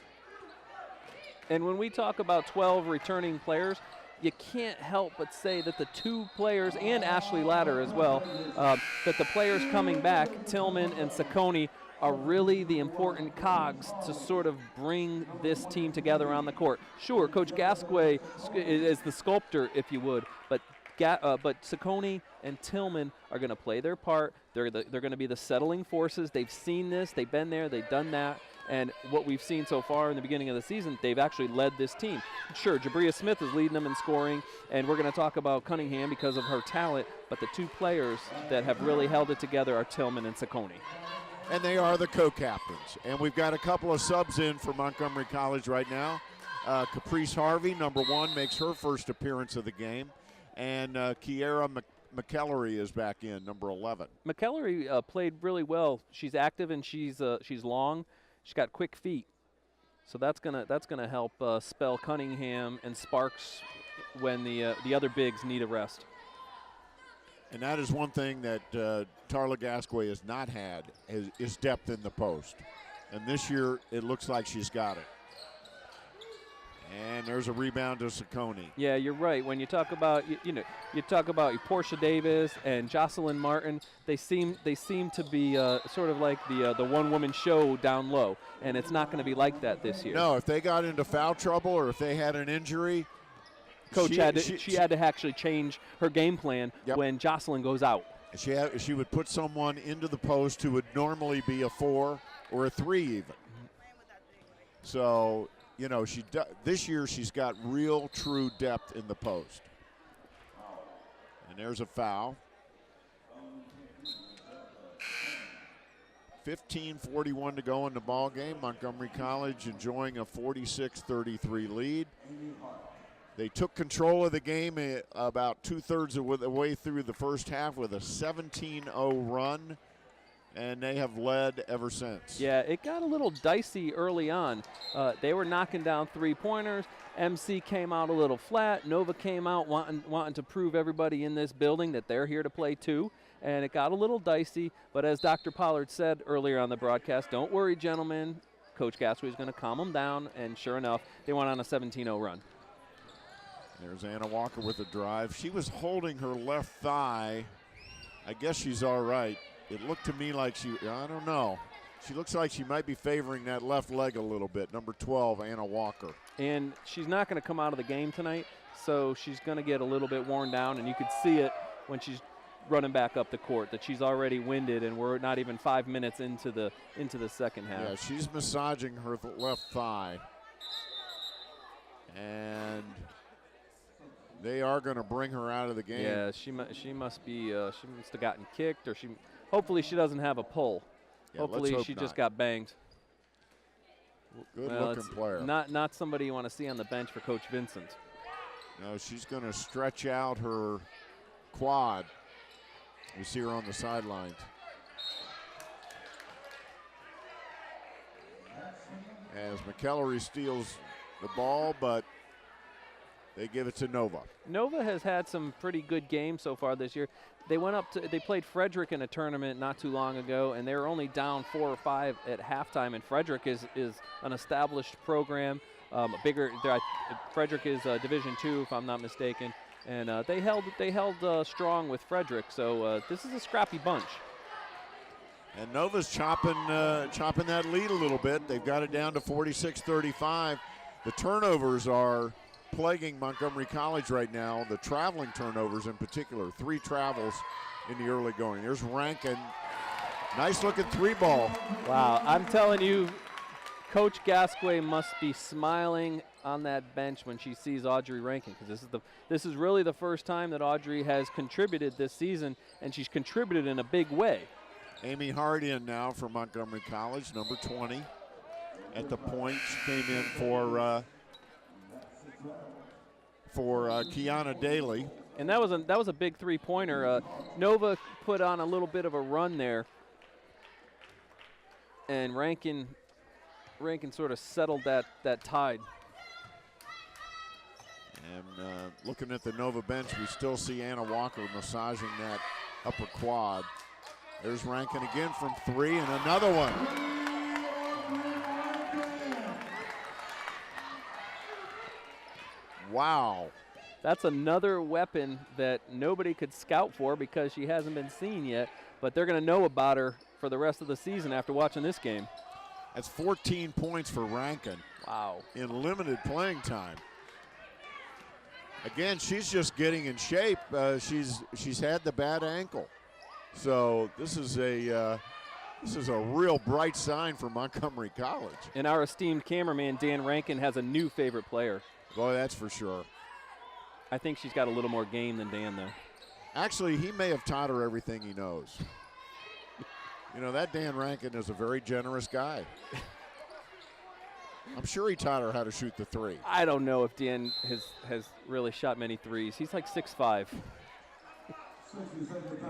And when we talk about 12 returning players, you can't help but say that the 2 players, and Ashley Latter as well, that the players coming back, Tillman and Saccone, are really the important cogs to sort of bring this team together on the court. Sure, Coach Gasquet is the sculptor, if you would, but Saccone and Tillman are going to play their part. They're going to be the settling forces. They've seen this. They've been there. They've done that. And what we've seen so far in the beginning of the season, they've actually led this team. Sure, Jabria Smith is leading them in scoring, and we're going to talk about Cunningham because of her talent, but the two players that have really held it together are Tillman and Saccone. And they are the co-captains. And we've got a couple of subs in for Montgomery College right now. Caprice Harvey, number 1, makes her first appearance of the game. And Kiera McEllery is back in, number 11. McEllery played really well. She's active and she's long. She's got quick feet. So that's gonna help spell Cunningham and Sparks when the other bigs need a rest. And that is one thing that Tarla Gasquet has not had is depth in the post. And this year it looks like she's got it. And there's a rebound to Saccone. Yeah, you're right. When you talk about you talk about Portia Davis and Jocelyn Martin, they seem to be sort of like the one-woman show down low, and it's not going to be like that this year. No, if they got into foul trouble or if they had an injury, Coach had to actually change her game plan when Jocelyn goes out. She would put someone into the post who would normally be a 4 or a 3 even. So, this year she's got real true depth in the post. And there's a foul. 15:41 to go in the ball game. Montgomery College enjoying a 46-33 lead. They took control of the game about 2/3 of the way through the first half with a 17-0 run, and they have led ever since. Yeah, it got a little dicey early on. They were knocking down three-pointers. MC came out a little flat. Nova came out wanting to prove everybody in this building that they're here to play too, and it got a little dicey. But as Dr. Pollard said earlier on the broadcast, don't worry, gentlemen. Coach Gasquet is going to calm them down, and sure enough, they went on a 17-0 run. There's Anna Walker with a drive. She was holding her left thigh. I guess she's all right. It looked to me like I don't know. She looks like she might be favoring that left leg a little bit. Number 12, Anna Walker. And she's not going to come out of the game tonight, so she's going to get a little bit worn down, and you could see it when she's running back up the court that she's already winded, and we're not even 5 minutes into the second half. Yeah, she's massaging her left thigh. And they are going to bring her out of the game. Yeah, she must have gotten kicked, or hopefully she doesn't have a pull. Yeah, hopefully she just got banged. Good looking player. Not somebody you want to see on the bench for Coach Vincent. No, she's going to stretch out her quad. You see her on the sidelines. As McEllery steals the ball, but they give it to Nova. Nova has had some pretty good games so far this year. They played Frederick in a tournament not too long ago, and they were only down 4 or 5 at halftime. And Frederick is an established program, Frederick is Division II, if I'm not mistaken, and they held strong with Frederick. So this is a scrappy bunch. And Nova's chopping that lead a little bit. They've got it down to 46-35. The turnovers are plaguing Montgomery College right now, the traveling turnovers in particular. 3 travels in the early going. There's Rankin. Nice looking 3-ball. Wow, I'm telling you, Coach Gasquet must be smiling on that bench when she sees Audrey Rankin, because this is really the first time that Audrey has contributed this season, and she's contributed in a big way. Amy Hart in now for Montgomery College, number 20 at the point. She came in for Kiana Daly. And that was a big 3-pointer. Nova put on a little bit of a run there, and Rankin sort of settled that tide. And looking at the Nova bench, we still see Anna Walker massaging that upper quad. There's Rankin again from 3, and another one. Wow. That's another weapon that nobody could scout for because she hasn't been seen yet, but they're going to know about her for the rest of the season after watching this game. That's 14 points for Rankin. Wow. In limited playing time. Again, she's just getting in shape. She's had the bad ankle. So this is a This is a real bright sign for Montgomery College. And our esteemed cameraman, Dan Rankin, has a new favorite player. Boy, that's for sure. I think she's got a little more game than Dan, though. Actually, he may have taught her everything he knows. You know, that Dan Rankin is a very generous guy. I'm sure he taught her how to shoot the three. I don't know if Dan has really shot many threes. He's like 6'5".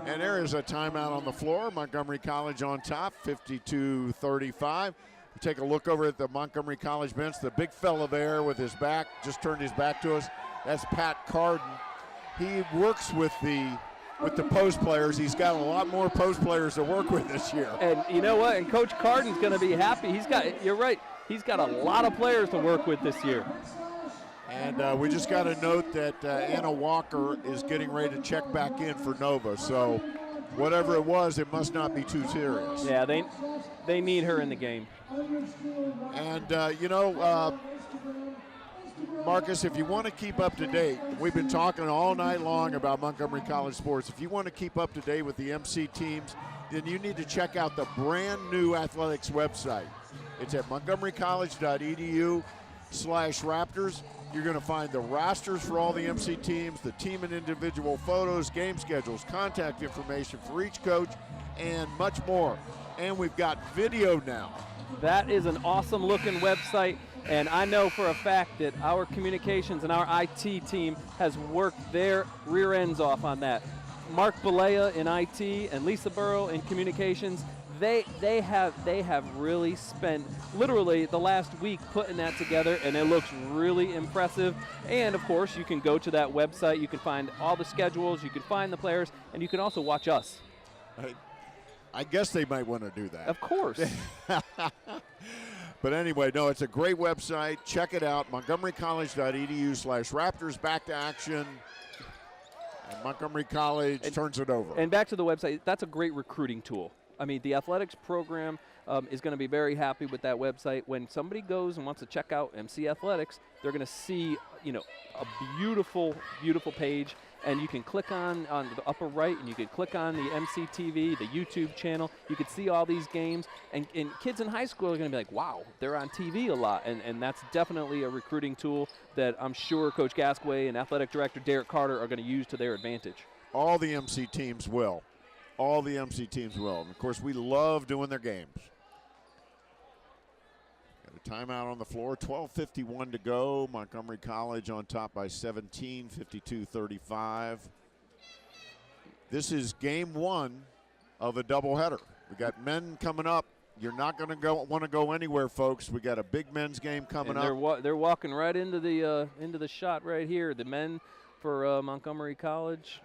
And there is a timeout on the floor. Montgomery College on top, 52-35. Take a look over at the Montgomery College bench. The big fella there with his back, just turned his back to us. That's Pat Carden. He works with the post players. He's got a lot more post players to work with this year. And you know what? And Coach Carden's going to be happy. You're right. He's got a lot of players to work with this year. And we just got to note that Anna Walker is getting ready to check back in for Nova. So whatever it was, it must not be too serious. Yeah, they need her in the game. And, Marcus, if you want to keep up to date, we've been talking all night long about Montgomery College sports. If you want to keep up to date with the MC teams, then you need to check out the brand new athletics website. It's at montgomerycollege.edu/Raptors. You're going to find the rosters for all the MC teams, the team and individual photos, game schedules, contact information for each coach, and much more. And we've got video now. That is an awesome looking website, and I know for a fact that our communications and our IT team has worked their rear ends off on that. Mark Balea in IT and Lisa Burrow in communications, they have really spent literally the last week putting that together, and it looks really impressive. And of course, you can go to that website, you can find all the schedules, you can find the players, and you can also watch us. I guess they might want to do that. Of course. But anyway, no, it's a great website. Check it out, montgomerycollege.edu/Raptors. Back to action. And Montgomery College turns it over. And back to the website, that's a great recruiting tool. I mean, the athletics program is going to be very happy with that website. When somebody goes and wants to check out MC Athletics, they're going to see, a beautiful, beautiful page. And you can click on the upper right, and you can click on the MCTV, the YouTube channel. You can see all these games. And kids in high school are going to be like, wow, they're on TV a lot. And that's definitely a recruiting tool that I'm sure Coach Gasquet and Athletic Director Derek Carter are going to use to their advantage. All the MC teams will. All the MC teams will. And, of course, we love doing their games. Got a timeout on the floor. 12:51 to go. Montgomery College on top by 17, 52-35. This is game one of a doubleheader. We got men coming up. You're not going to want to go anywhere, folks. We got a big men's game coming up. They're walking right into the shot right here. The men for Montgomery College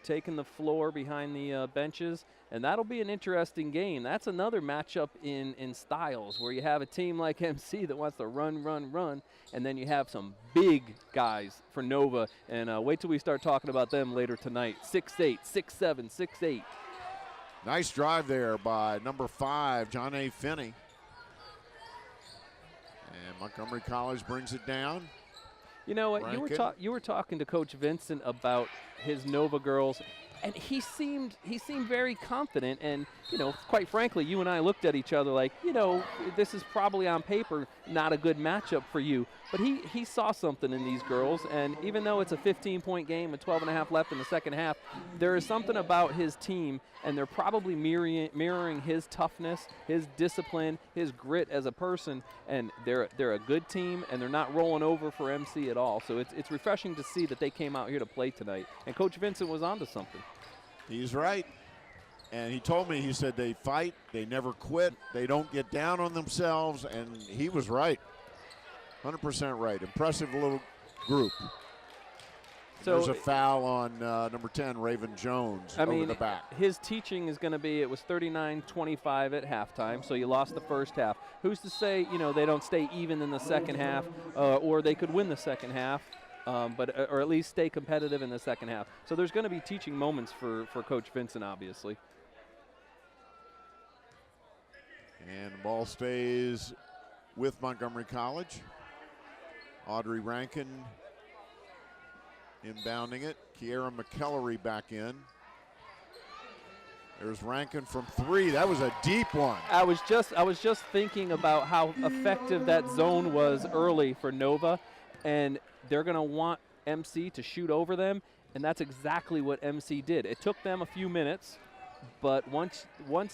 taking the floor behind the benches, and that'll be an interesting game. That's another matchup in styles where you have a team like MC that wants to run, and then you have some big guys for Nova, and wait till we start talking about them later tonight. 6'8", 6'7", 6'8". Nice drive there by number 5, John A. Finney. And Montgomery College brings it down. You know what? You were talking to Coach Vincent about his Nova girls, and he seemed very confident. And quite frankly, you and I looked at each other like, this is probably on paper not a good matchup for you. But he saw something in these girls, and even though it's a 15-point game with 12.5 left in the second half, there is something about his team, and they're probably mirroring his toughness, his discipline, his grit as a person, and they're a good team, and they're not rolling over for MC at all. So it's refreshing to see that they came out here to play tonight, and Coach Vincent was onto something. He's right. And he told me, he said they fight, they never quit, they don't get down on themselves, and he was right. 100% right. Impressive little group. So there's a foul on number 10, Raven Jones, over the back. His teaching is going to be, it was 39-25 at halftime, so you lost the first half. Who's to say, they don't stay even in the second half, or they could win the second half, or at least stay competitive in the second half. So there's going to be teaching moments for Coach Vincent, obviously. And the ball stays with Montgomery College. Audrey Rankin inbounding it. Kiera McKellery back in. There's Rankin from 3. That was a deep one. I was just thinking about how effective that zone was early for Nova, and they're going to want MC to shoot over them, and that's exactly what MC did. It took them a few minutes, but once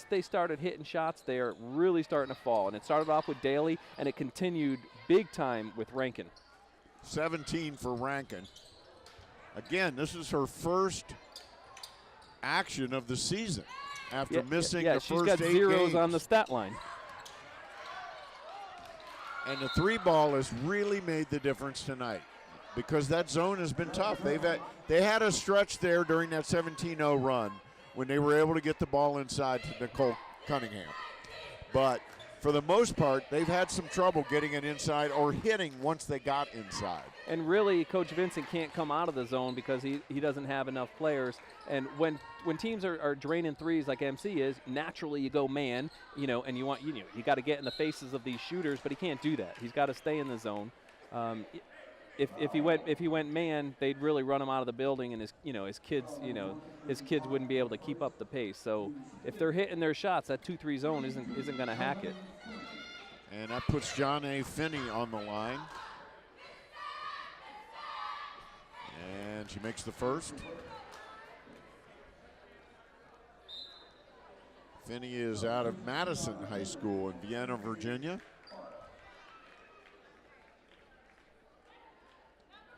they started hitting shots, they are really starting to fall. And it started off with Daly, and it continued big time with Rankin. 17 for Rankin. Again, this is her first action of the season after missing the first 8 games. She's got zeros on the stat line. And the 3 ball has really made the difference tonight because that zone has been tough. They had a stretch there during that 17-0 run when they were able to get the ball inside to Nicole Cunningham. But for the most part, they've had some trouble getting it inside or hitting once they got inside. And really, Coach Vincent can't come out of the zone because he doesn't have enough players. And when teams are draining threes like MC is, naturally you go man, and you got to get in the faces of these shooters, but he can't do that. He's got to stay in the zone. If he went man, they'd really run him out of the building, and his kids wouldn't be able to keep up the pace. So if they're hitting their shots, that 2-3 zone isn't going to hack it. And that puts John A. Finney on the line. And she makes the first. Finney is out of Madison High School in Vienna, Virginia.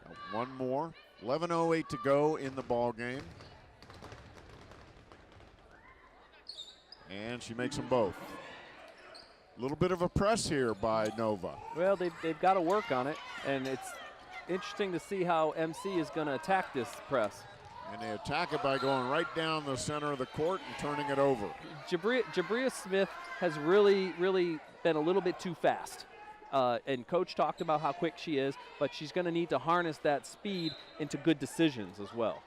Got one more. 11:08 to go in the ball game. And she makes them both. A little bit of a press here by Nova. Well, they've got to work on it, and it's interesting to see how MC is going to attack this press. And they attack it by going right down the center of the court and turning it over. Jabria Smith has really been a little bit too fast. And Coach talked about how quick she is, but she's going to need to harness that speed into good decisions as well.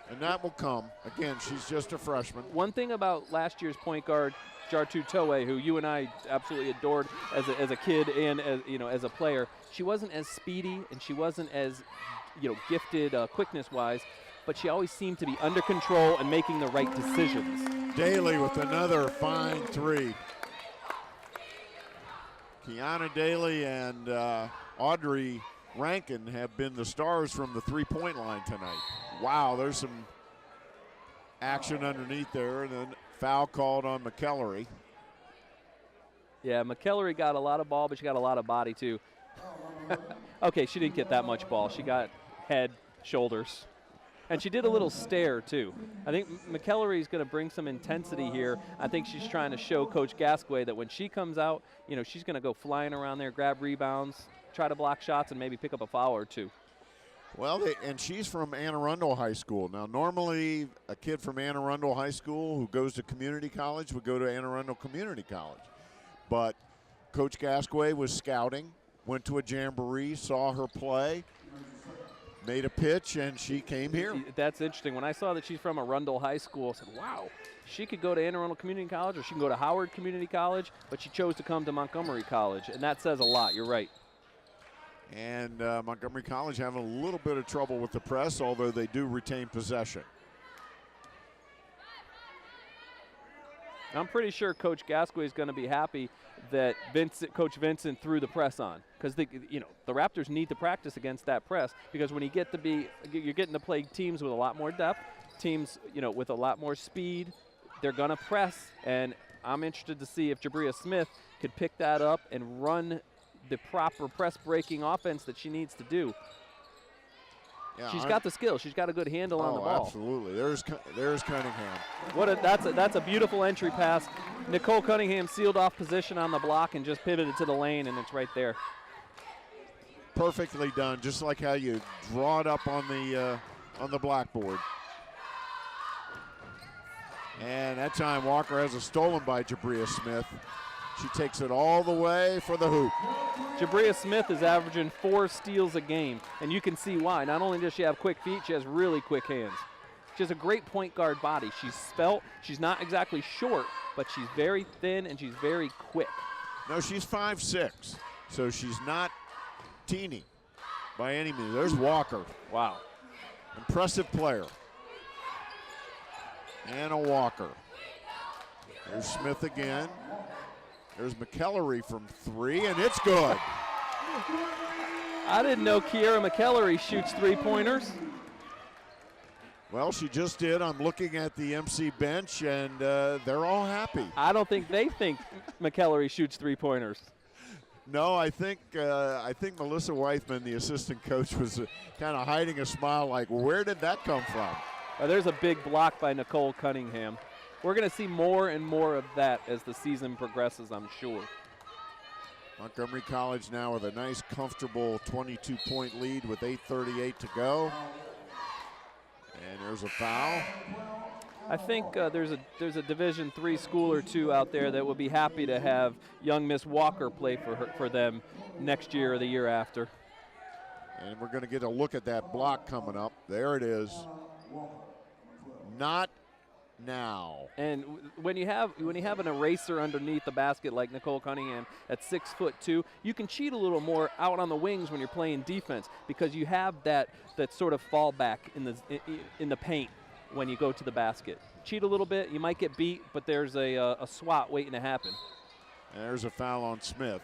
And that will come. Again, she's just a freshman. One thing about last year's point guard, Jartu Towe, who you and I absolutely adored as a kid and as a player, she wasn't as speedy and she wasn't as gifted quickness-wise, but she always seemed to be under control and making the right decisions. Daly with another fine 3. Kiana Daly and Audrey Rankin have been the stars from the 3-point line tonight. Wow, there's some action underneath there, and then foul called on McKellery. Yeah, McKellery got a lot of ball, but she got a lot of body too. Okay, she didn't get that much ball. She got head, shoulders. And she did a little stare too. I think McKellery is going to bring some intensity here. I think she's trying to show Coach Gasquet that when she comes out, she's going to go flying around there, grab rebounds, try to block shots, and maybe pick up a foul or two. Well, and she's from Anne Arundel High School. Now, normally a kid from Anne Arundel High School who goes to community college would go to Anne Arundel Community College. But Coach Gasquet was scouting, went to a jamboree, saw her play, made a pitch, and she came here. That's interesting. When I saw that she's from Arundel High School, I said, wow, she could go to Anne Arundel Community College or she can go to Howard Community College, but she chose to come to Montgomery College, and that says a lot. You're right. And Montgomery College having a little bit of trouble with the press, although they do retain possession. I'm pretty sure Coach Gasquet is going to be happy that Coach Vincent threw the press on, because the Raptors need to practice against that press, because when you're getting to play teams with a lot more depth, teams with a lot more speed, they're going to press, and I'm interested to see if Jabria Smith could pick that up and run the proper press breaking offense that she needs to do. Yeah, she's got the skill. She's got a good handle on the ball. Absolutely. There's Cunningham. That's a beautiful entry pass. Nicole Cunningham sealed off position on the block and just pivoted to the lane, and it's right there. Perfectly done, just like how you draw it up on the blackboard. And that time Walker has a stolen by Jabria Smith. She takes it all the way for the hoop. Jabria Smith is averaging 4 steals a game, and you can see why. Not only does she have quick feet, she has really quick hands. She has a great point guard body. She's svelte. She's not exactly short, but she's very thin and she's very quick. No, she's 5'6", so she's not teeny by any means. There's Walker. Wow. Impressive player. Anna Walker. There's Smith again. There's McEllery from 3, and it's good. I didn't know Kiera McEllery shoots three-pointers. Well, she just did. I'm looking at the MC bench, and they're all happy. I don't think they think McEllery shoots three-pointers. No, I think Melissa Weithman, the assistant coach, was kind of hiding a smile like, where did that come from? There's a big block by Nicole Cunningham. We're going to see more and more of that as the season progresses, I'm sure. Montgomery College now with a nice, comfortable 22-point lead with 8:38 to go. And there's a foul. I think there's a Division III school or two out there that would be happy to have young Miss Walker play for them next year or the year after. And we're going to get a look at that block coming up. There it is. Not now. And when you have an eraser underneath the basket like Nicole Cunningham at 6'2", you can cheat a little more out on the wings when you're playing defense because you have that sort of fallback in the paint when you go to the basket. Cheat a little bit, you might get beat, but there's a swat waiting to happen. There's a foul on Smith.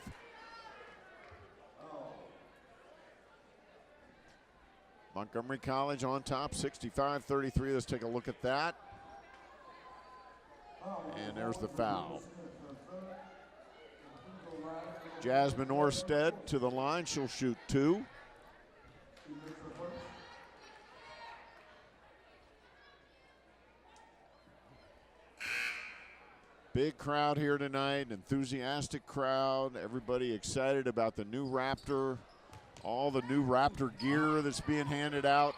Montgomery College on top, 65-33. Let's take a look at that. And there's the foul. Jasmine Orsted to the line. She'll shoot 2. Big crowd here tonight, enthusiastic crowd. Everybody excited about the new Raptor, all the new Raptor gear that's being handed out.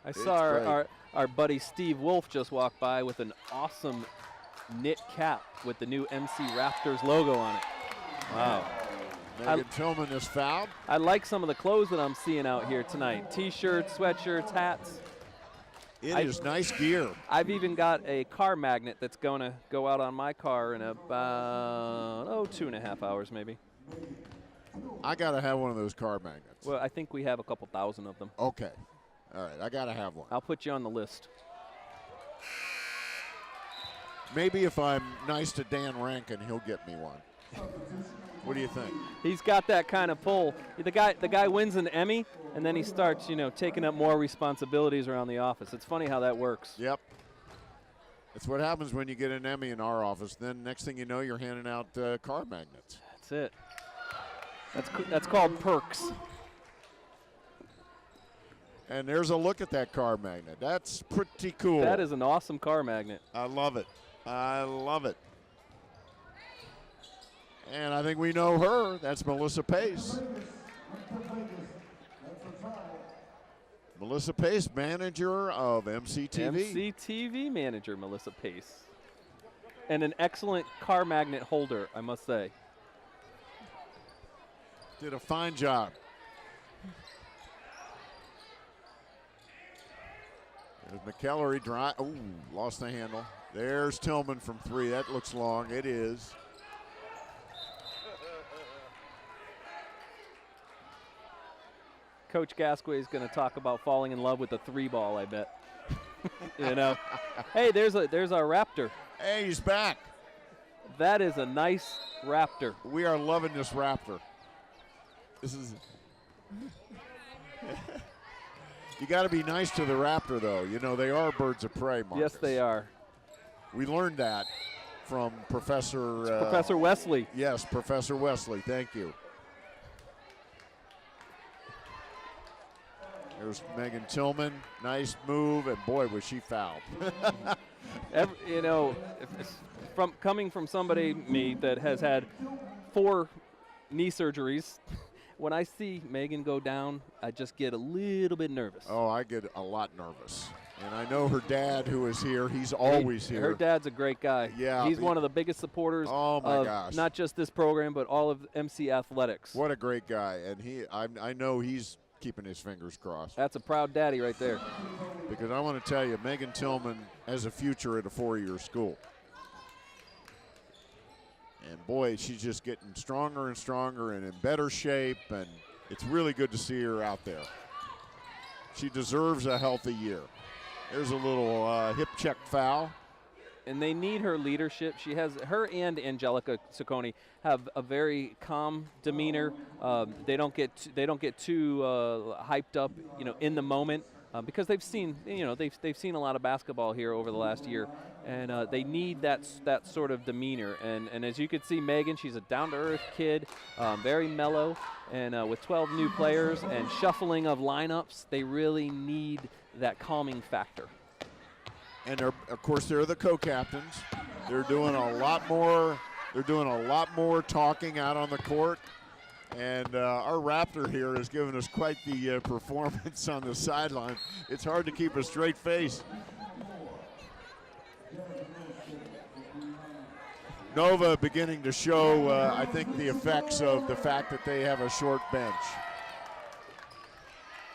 I saw our buddy Steve Wolf just walk by with an awesome knit cap with the new MC Raptors logo on it. Wow. Megan Tillman is fouled. I like some of the clothes that I'm seeing out here tonight. T-shirts, sweatshirts, hats. It is nice gear. I've even got a car magnet that's going to go out on my car in about, 2.5 hours maybe. I got to have one of those car magnets. Well, I think we have a couple thousand of them. Okay. All right, I got to have one. I'll put you on the list. Maybe if I'm nice to Dan Rankin, he'll get me one. What do you think? He's got that kind of pull. The guy wins an Emmy, and then he starts, taking up more responsibilities around the office. It's funny how that works. Yep. It's what happens when you get an Emmy in our office. Then next thing you know, you're handing out car magnets. That's it. That's called perks. And there's a look at that car magnet. That's pretty cool. That is an awesome car magnet. I love it. I love it. And I think we know her. That's Melissa Pace. Melissa Pace, manager of MCTV. MCTV manager, Melissa Pace. And an excellent car magnet holder, I must say. Did a fine job. There's McEllery dry. Ooh, lost the handle. There's Tillman from 3. That looks long. It is. Coach Gasquet is going to talk about falling in love with the 3-ball, I bet. Hey, there's our Raptor. Hey, he's back. That is a nice Raptor. We are loving this Raptor. This is. You got to be nice to the Raptor, though. They are birds of prey, Marcus. Yes, they are. We learned that from Professor Wesley. Yes, Professor Wesley. Thank you. There's Megan Tillman. Nice move, and boy, was she fouled. Coming from somebody, me, that has had 4 knee surgeries, when I see Megan go down, I just get a little bit nervous. Oh, I get a lot nervous. And I know her dad, who is here, he's always here. Her dad's a great guy. Yeah. He's one of the biggest supporters of not just this program, but all of MC Athletics. What a great guy. And I know he's keeping his fingers crossed. That's a proud daddy right there. Because I want to tell you, Megan Tillman has a future at a 4-year school. And boy, she's just getting stronger and stronger and in better shape, and it's really good to see her out there. She deserves a healthy year. There's a little hip check foul. and they need her leadership. She has her and Angelica Sacconi have a very calm demeanor. They don't get too hyped up, in the moment, because they've seen they've seen a lot of basketball here over the last year, and they need that sort of demeanor. And as you can see, Megan, she's a down-to-earth kid, very mellow, and with 12 new players and shuffling of lineups, they really need that calming factor. And of course, they're the co-captains. They're doing a lot more. They're doing a lot more talking out on the court. And our Raptor here has given us quite the performance on the sideline. It's hard to keep a straight face. Nova beginning to show, I think, the effects of the fact that they have a short bench.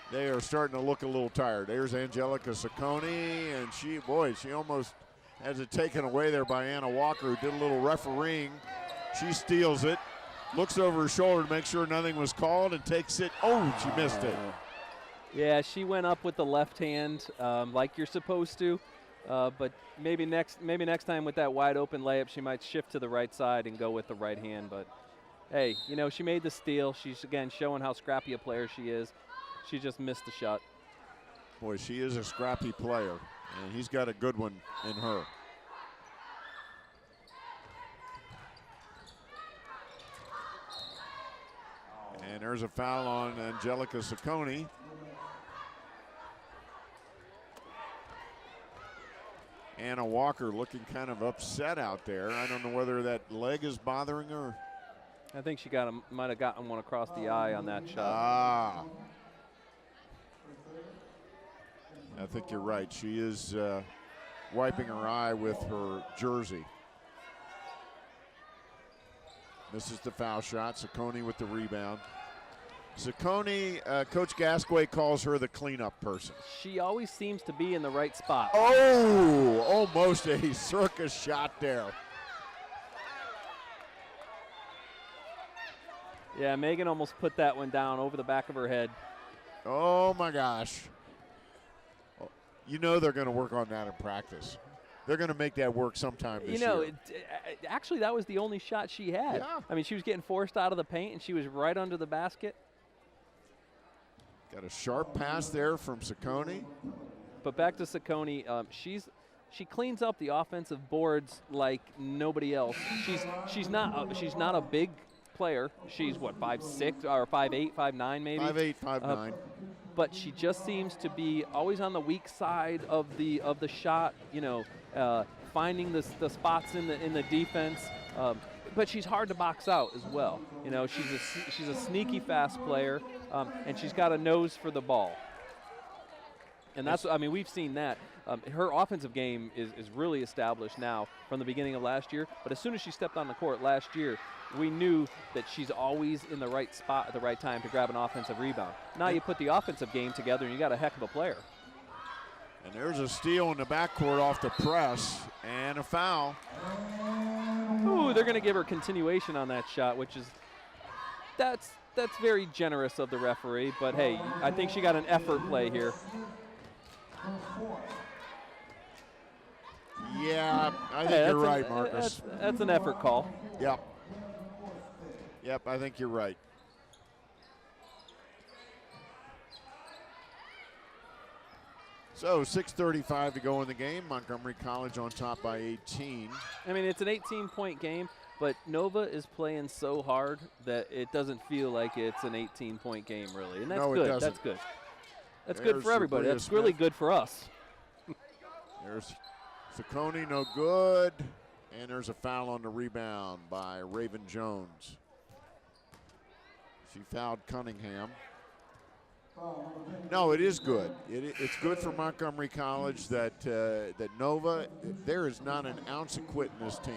They are starting to look a little tired. There's Angelica Sacconi, and she almost has it taken away there by Anna Walker, who did a little refereeing. She steals it, looks over her shoulder to make sure nothing was called, and takes it. Oh, she missed it. Yeah, she went up with the left hand like you're supposed to, but maybe next time with that wide open layup, she might shift to the right side and go with the right hand. But hey, she made the steal. She's again showing how scrappy a player she is. She just missed the shot. Boy, she is a scrappy player, and he's got a good one in her. And there's a foul on Angelica Sacconi. Anna Walker looking kind of upset out there. I don't know whether that leg is bothering her. I think she might have gotten one across the eye on that shot. Ah. I think you're right. She is wiping her eye with her jersey. This is the foul shot. Sacconi with the rebound. Sacconi, Coach Gasquet calls her the cleanup person. She always seems to be in the right spot. Oh, almost a circus shot there. Yeah, Megan almost put that one down over the back of her head. Oh, my gosh. They're going to work on that in practice. They're going to make that work sometime this year. Actually, that was the only shot she had. Yeah. I mean, she was getting forced out of the paint, and she was right under the basket. Got a sharp pass there from Sacconi. But back to Sacconi, she cleans up the offensive boards like nobody else. She's not a big player. She's what, 5'6" or 5'8", 5'9" maybe. 5'8", 5'9". But she just seems to be always on the weak side of the shot. Finding the spots in the defense. But she's hard to box out as well. She's a sneaky fast player, and she's got a nose for the ball. And we've seen that. Her offensive game is really established now from the beginning of last year. But as soon as she stepped on the court last year, we knew that she's always in the right spot at the right time to grab an offensive rebound. Now you put the offensive game together, and you got a heck of a player. And there's a steal in the backcourt off the press, and a foul. Ooh, they're going to give her continuation on that shot, which is that's very generous of the referee. But hey, I think she got an effort play here. Yeah, I think you're right, Marcus. That's an effort call. Yep, I think you're right. So 6:35 to go in the game. Montgomery College on top by 18. I mean, it's an 18-point game, but Nova is playing so hard that it doesn't feel like it's an 18-point game, really. And that's No, it good. doesn't. That's good. That's There's good for everybody. Sabria That's really Smith. good for us. There's Sacconi, no good. And there's a foul on the rebound by Raven Jones. She fouled Cunningham. No, it is good. It's good for Montgomery College that Nova, there is not an ounce of quit in this team.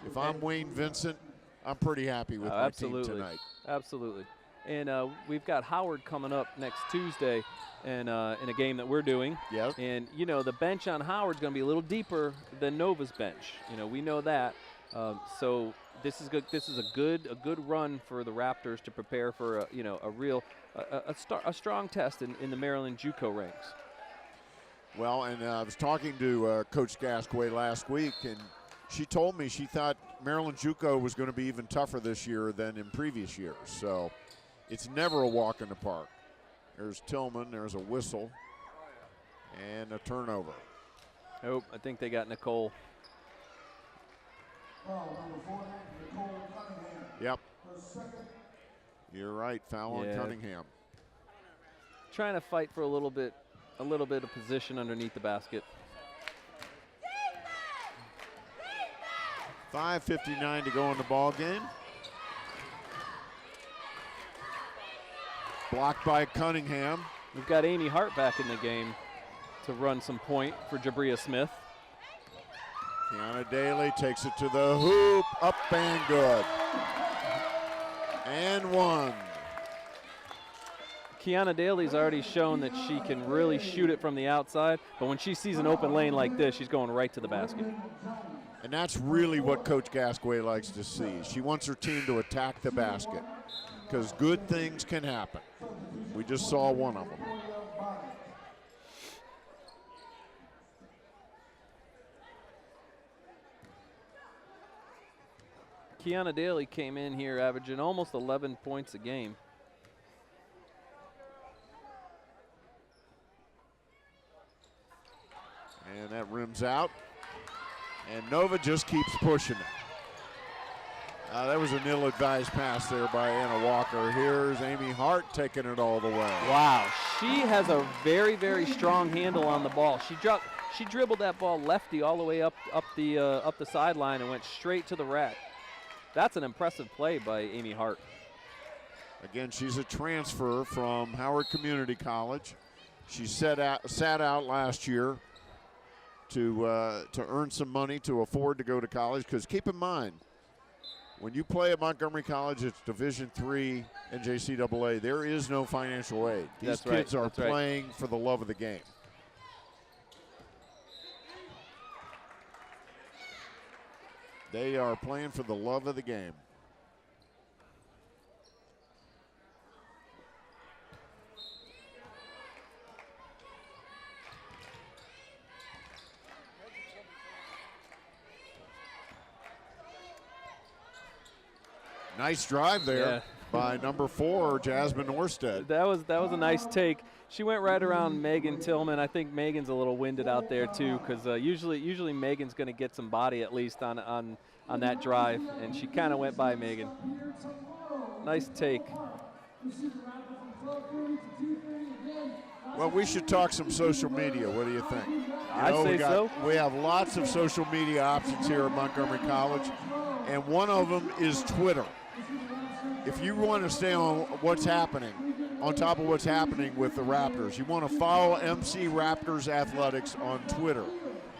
If I'm Wayne Vincent, I'm pretty happy with my team tonight. Absolutely. And we've got Howard coming up next Tuesday in a game that we're doing. Yep. And, the bench on Howard's going to be a little deeper than Nova's bench. We know that. So this is good. This is a good run for the Raptors to prepare for a strong test in the Maryland JUCO ranks. Well, and I was talking to Coach Gasquet last week, and she told me she thought Maryland JUCO was going to be even tougher this year than in previous years. So it's never a walk in the park. There's Tillman, there's a whistle, and a turnover. Nope, I think they got Nicole. Yep. You're right, foul on Cunningham. Trying to fight for a little bit of position underneath the basket. 5:59 to go in the ball game. Blocked by Cunningham. We've got Amy Hart back in the game to run some point for Jabria Smith. Kiana Daly takes it to the hoop, up and good. And one. Kiana Daly's already shown that she can really shoot it from the outside, but when she sees an open lane like this, she's going right to the basket. And that's really what Coach Gasquet likes to see. She wants her team to attack the basket because good things can happen. We just saw one of them. Kiana Daly came in here averaging almost 11 points a game. And that rims out. And Nova just keeps pushing it. That was an ill-advised pass there by Anna Walker. Here's Amy Hart taking it all the way. Wow, she has a very, very strong handle on the ball. She dribbled that ball lefty all the way up the sideline and went straight to the rack. That's an impressive play by Amy Hart. Again, she's a transfer from Howard Community College. She sat out last year to earn some money to afford to go to college. Because keep in mind, when you play at Montgomery College, it's Division III NJCAA. There is no financial aid. These kids are playing for the love of the game. They are playing for the love of the game. Nice drive there by number 4, Jasmine Orsted. That was a nice take. She went right around Megan Tillman. I think Megan's a little winded out there too, because usually Megan's going to get some body at least on that drive, and she kind of went by Megan. Nice take. Well, we should talk some social media. What do you think? I'd say so. We have lots of social media options here at Montgomery College, and one of them is Twitter. If you want to stay on what's happening, on top of what's happening with the Raptors, you want to follow MC Raptors Athletics on Twitter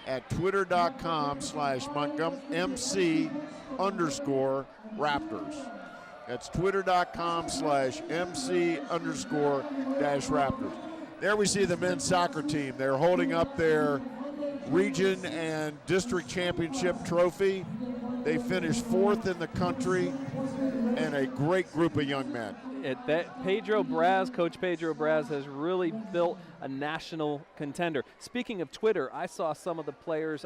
at twitter.com/MC_Raptors. That's twitter.com/MC_Raptors. There we see the men's soccer team. They're holding up their region and district championship trophy. They finished 4th in the country, and a great group of young men. Coach Pedro Braz has really built a national contender. Speaking of Twitter, I saw some of the players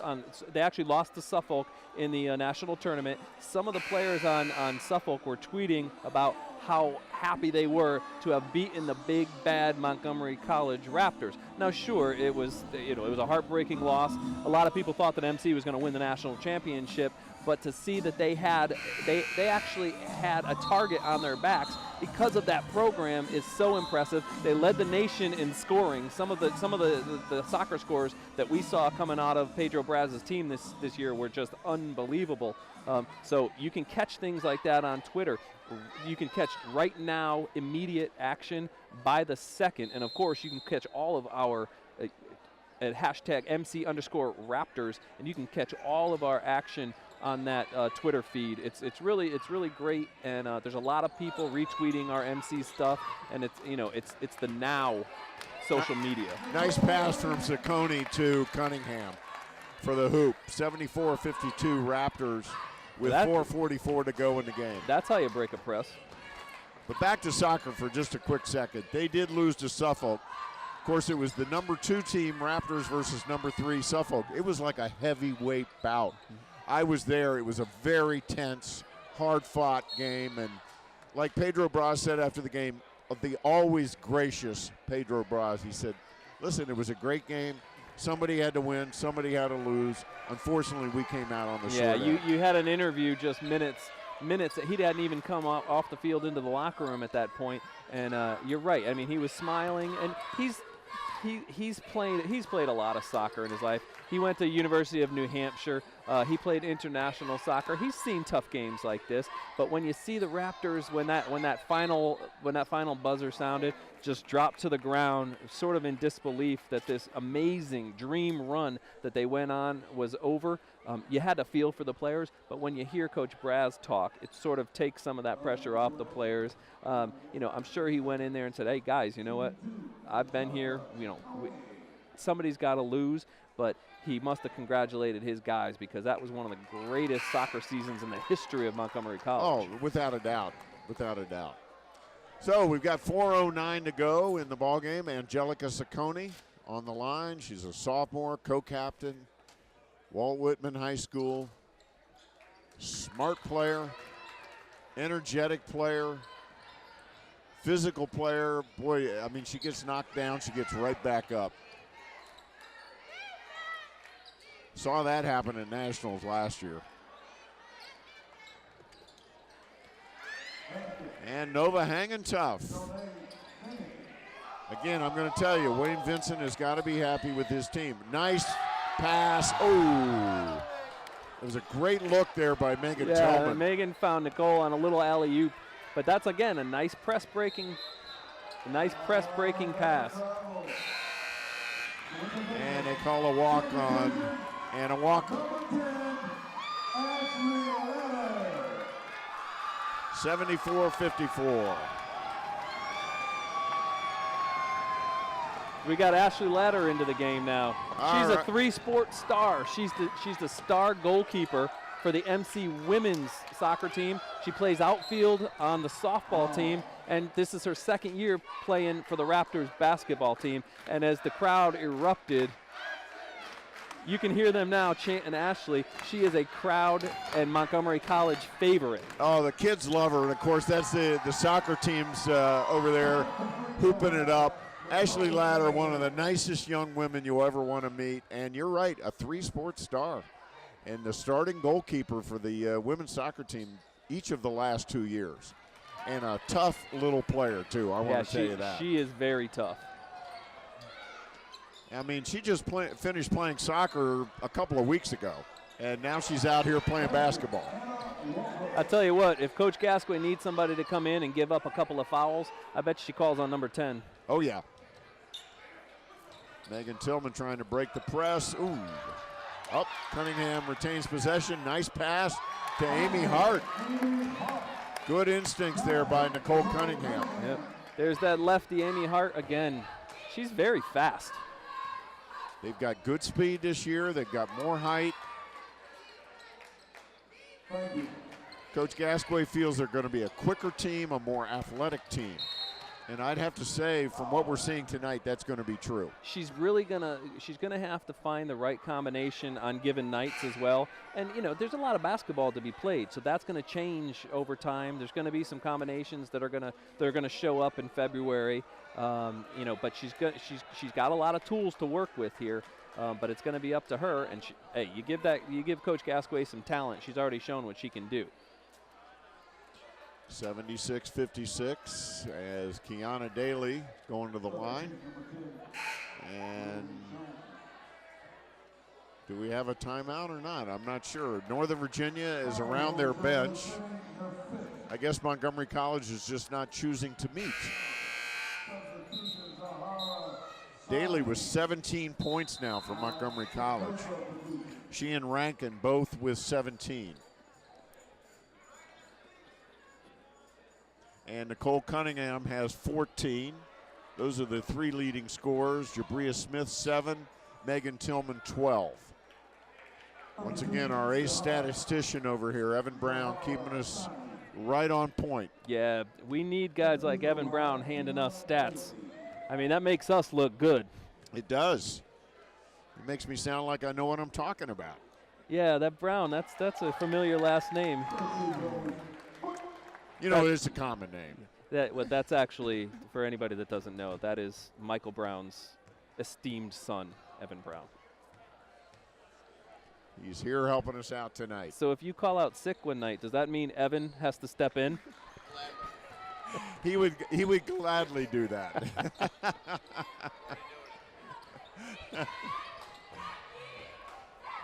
they actually lost to Suffolk in the national tournament. Some of the players on Suffolk were tweeting about how happy they were to have beaten the big bad Montgomery College Raptors. Now, sure, it was a heartbreaking loss. A lot of people thought that MC was going to win the national championship, but to see that they actually had a target on their backs because of that program is so impressive. They led the nation in scoring. Some of the soccer scores that we saw coming out of Pedro Braz's team this year were just unbelievable. So you can catch things like that on Twitter. You can catch right now immediate action by the second, and of course you can catch all of our at hashtag MC_Raptors, and you can catch all of our action on that Twitter feed. It's really great, and there's a lot of people retweeting our MC stuff, and it's the now social media. Nice pass from Saccone to Cunningham for the hoop. 74-52 Raptors with 4:44 to go in the game. That's how you break a press. But back to soccer for just a quick second. They did lose to Suffolk, Of course, it was the number 2 team, Raptors, versus number 3, Suffolk. It was like a heavyweight bout. I was there. It was a very tense, hard-fought game. And like Pedro Braz said after the game, of the always gracious Pedro Braz, he said, listen, it was a great game. Somebody had to win. Somebody had to lose. Unfortunately, we came out on the short end. You had an interview just minutes that he hadn't even come off the field into the locker room at that point. And you're right. I mean, he was smiling, and he's played a lot of soccer in his life. He went to University of New Hampshire. He played international soccer. He's seen tough games like this. But when you see the Raptors, when that final buzzer sounded, just dropped to the ground, sort of in disbelief that this amazing dream run that they went on was over. You had to feel for the players, but when you hear Coach Braz talk, it sort of takes some of that pressure off the players. I'm sure he went in there and said, hey, guys, you know what? I've been here. Somebody's got to lose, but he must have congratulated his guys because that was one of the greatest soccer seasons in the history of Montgomery College. Oh, without a doubt. Without a doubt. So we've got 4:09 to go in the ballgame. Angelica Saccone on the line. She's a sophomore, co-captain, Walt Whitman High School. Smart player, energetic player, physical player. Boy, I mean, she gets knocked down, she gets right back up. Saw that happen at Nationals last year. And Nova hanging tough. Again, I'm going to tell you, Wayne Vincent has got to be happy with his team. Nice pass. Oh, it was a great look there by Megan Tillman. Yeah, Megan found Nicole on a little alley-oop. But that's, again, a nice press-breaking pass. And they call a walk on Anna Walker. 74-54. We got Ashley Ladder into the game now. She's a 3-sport star. She's the star goalkeeper for the MC women's soccer team. She plays outfield on the softball team, and this is her second year playing for the Raptors basketball team. And as the crowd erupted, you can hear them now chanting Ashley. She is a crowd and Montgomery College favorite. Oh, the kids love her, and of course that's the soccer teams over there hooping it up. Ashley Ladder, one of the nicest young women you'll ever want to meet, and you're right, a 3-sport star. And the starting goalkeeper for the women's soccer team each of the last 2 years. And a tough little player, too, I want to tell you that. She is very tough. I mean, she just finished playing soccer a couple of weeks ago, and now she's out here playing basketball. I'll tell you what, if Coach Gasquet needs somebody to come in and give up a couple of fouls, I bet she calls on number 10. Oh, yeah. Megan Tillman trying to break the press. Ooh. Up, Cunningham retains possession. Nice pass to Amy Hart. Good instincts there by Nicole Cunningham. Yep. There's that lefty, Amy Hart, again. She's very fast. They've got good speed this year. They've got more height. Coach Gasquet feels they're going to be a quicker team, a more athletic team. And I'd have to say, from what we're seeing tonight, that's going to be true. She's gonna have to find the right combination on given nights as well. And there's a lot of basketball to be played, so that's going to change over time. There's going to be some combinations that are going to show up in February. But she's got a lot of tools to work with here. But it's going to be up to her. And you give Coach Gasquet some talent. She's already shown what she can do. 76-56 as Kiana Daly going to the line. And do we have a timeout or not? I'm not sure. Northern Virginia is around their bench. I guess Montgomery College is just not choosing to meet. Daly with 17 points now for Montgomery College. She and Rankin both with 17. And Nicole Cunningham has 14. Those are the 3 leading scorers. Jabria Smith 7, Megan Tillman 12. Once again, our ace statistician over here, Evan Brown, keeping us right on point. Yeah, we need guys like Evan Brown handing us stats. I mean, that makes us look good. It does. It makes me sound like I know what I'm talking about. Yeah, that Brown, that's a familiar last name. You know, it's a common name. That's actually, for anybody that doesn't know, that is Michael Brown's esteemed son, Evan Brown. He's here helping us out tonight. So if you call out sick one night, does that mean Evan has to step in? He would gladly do that.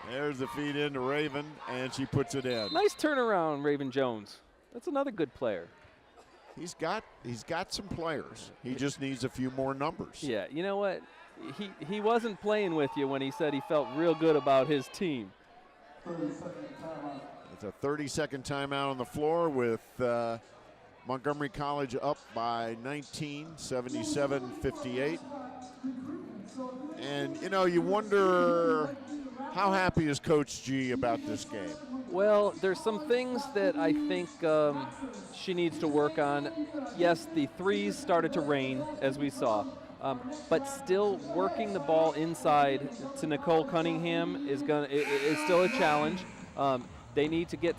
There's the feed into Raven, and she puts it in. Nice turnaround, Raven Jones. That's another good player. He's got some players. He just needs a few more numbers. Yeah, you know what? He wasn't playing with you when he said he felt real good about his team. It's a 30-second timeout on the floor with Montgomery College up by 19, 77-58. And, you know, you wonder how happy is Coach G about this game? Well, there's some things that I think she needs to work on. Yes, the threes started to rain, as we saw. But still working the ball inside to Nicole Cunningham is still a challenge. They need to get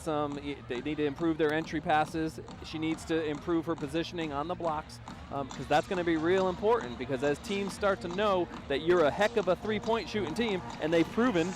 they need to improve their entry passes. She needs to improve her positioning on the blocks because that's going to be real important, because as teams start to know that you're a heck of a three-point shooting team, and they've proven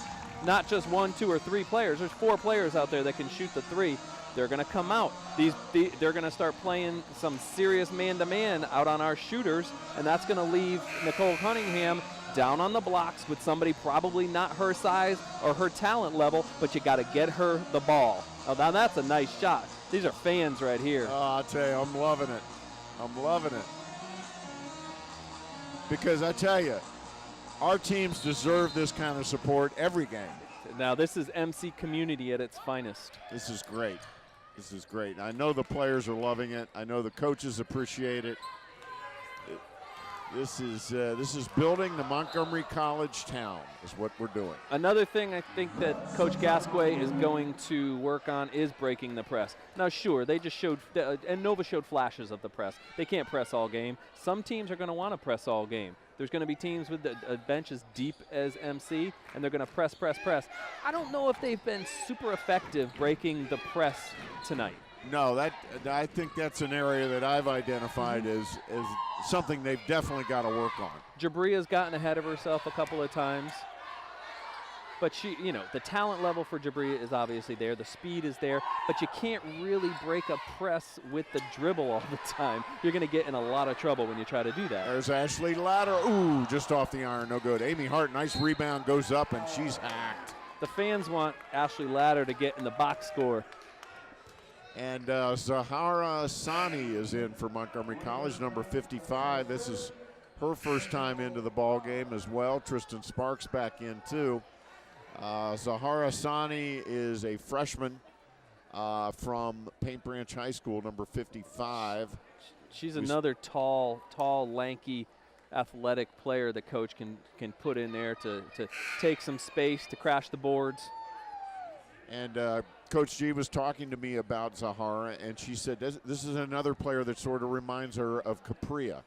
not just 1, 2, or 3 players, there's 4 players out there that can shoot the three. They're going to come out. They're going to start playing some serious man-to-man out on our shooters, and that's going to leave Nicole Cunningham down on the blocks with somebody probably not her size or her talent level, but you got to get her the ball. Oh, now that's a nice shot. These are fans right here. Oh, I'll tell you, I'm loving it. I'm loving it. Because I tell you, our teams deserve this kind of support every game. Now this is MC community at its finest. This is great. This is great. I know the players are loving it. I know the coaches appreciate it. This is building the Montgomery College town is what we're doing. Another thing I think that Coach Gasque is going to work on is breaking the press. Now, sure, they just showed, and Nova showed flashes of the press. They can't press all game. Some teams are going to want to press all game. There's going to be teams with a bench as deep as MC, and they're going to press, press, press. I don't know if they've been super effective breaking the press tonight. No, I think that's an area that I've identified as something they've definitely got to work on. Jabria's gotten ahead of herself a couple of times. But the talent level for Jabria is obviously there. The speed is there. But you can't really break a press with the dribble all the time. You're going to get in a lot of trouble when you try to do that. There's Ashley Ladder. Ooh, just off the iron. No good. Amy Hart, nice rebound, goes up, and she's hacked. The fans want Ashley Ladder to get in the box score. And Zahara Sani is in for Montgomery College, number 55. This is her first time into the ball game as well. Tristan Sparks back in too. Zahara Sani is a freshman from Paint Branch High School, number 55. She's another tall, lanky, athletic player that coach can put in there to take some space, to crash the boards. And Coach G was talking to me about Zahara, and she said this is another player that sort of reminds her of Capria.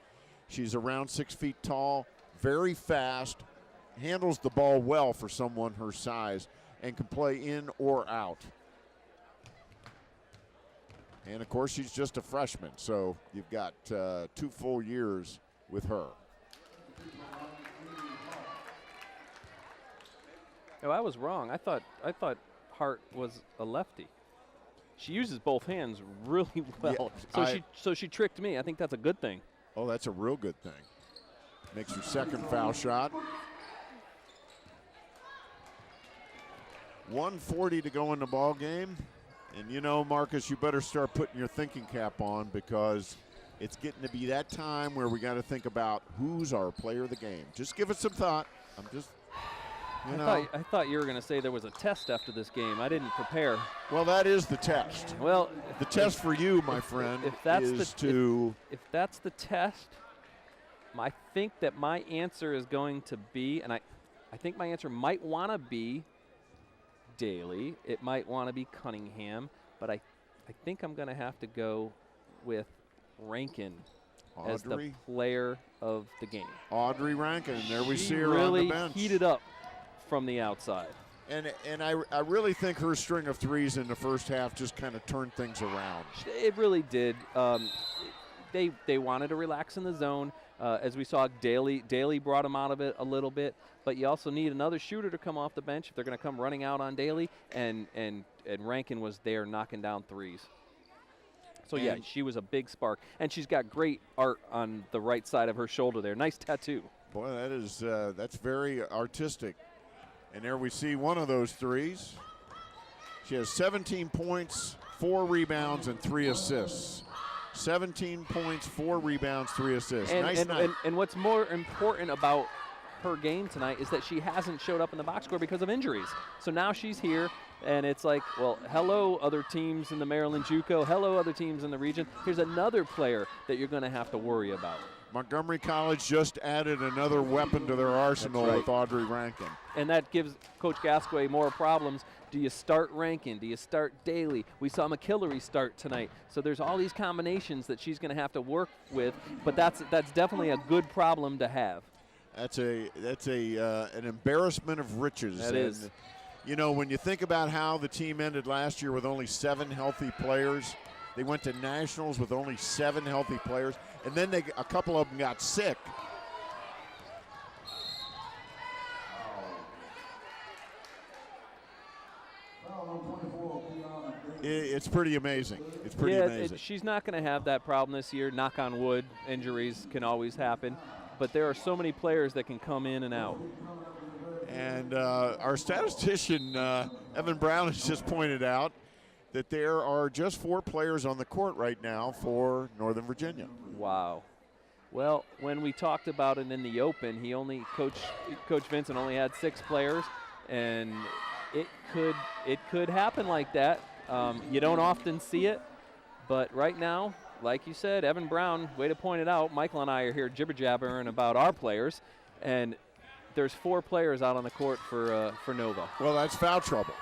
She's around 6 feet tall, very fast, handles the ball well for someone her size, and can play in or out. And, of course, she's just a freshman, so you've got 2 full years with her. Oh, I was wrong. I thought Hart was a lefty. She uses both hands really well. Yeah, so she tricked me. I think that's a good thing. Oh, that's a real good thing. Makes her second foul shot. 1:40 to go in the ball game. And you know, Marcus, you better start putting your thinking cap on, because it's getting to be that time where we got to think about who's our player of the game. Just give it some thought. I thought you were going to say there was a test after this game. I didn't prepare. Well, that is the test. Well, the test for you, my friend, if that's the test, I think that my answer is going to be, and I think my answer might want to be Daly. It might want to be Cunningham, but I think I'm going to have to go with Rankin as the player of the game. Audrey Rankin, there we see her really on the bench. Heated up from the outside. And I really think her string of threes in the first half just kind of turned things around. It really did. They wanted to relax in the zone. As we saw, Daly brought them out of it a little bit. But you also need another shooter to come off the bench if they're going to come running out on Daly. And Rankin was there knocking down threes. So, yeah, she was a big spark. And she's got great art on the right side of her shoulder there. Nice tattoo. Boy, that's very artistic. And there we see one of those threes. She has 17 points, 4 rebounds, and 3 assists. 17 points, 4 rebounds, 3 assists. Nice night. And what's more important about her game tonight is that she hasn't showed up in the box score because of injuries. So now she's here, and it's like, well, hello, other teams in the Maryland JUCO. Hello, other teams in the region. Here's another player that you're going to have to worry about. Montgomery College just added another weapon to their arsenal with Audrey Rankin. And that gives Coach Gasquet more problems. Do you start Rankin? Do you start Daly? We saw McKillary start tonight. So there's all these combinations that she's going to have to work with, but that's definitely a good problem to have. That's an embarrassment of riches. That is. You know, when you think about how the team ended last year with only 7 healthy players, they went to nationals with only 7 healthy players, and then a couple of them got sick. It's pretty amazing. It's pretty amazing. She's not going to have that problem this year. Knock on wood, injuries can always happen. But there are so many players that can come in and out. And our statistician, Evan Brown, has just pointed out that there are just 4 players on the court right now for Northern Virginia. Wow. Well, when we talked about it in the open, Coach Vincent only had 6 players, and it could happen like that. You don't often see it, but right now, like you said, Evan Brown, way to point it out. Michael and I are here jibber-jabbering about our players, and there's 4 players out on the court for Nova. Well, that's foul trouble.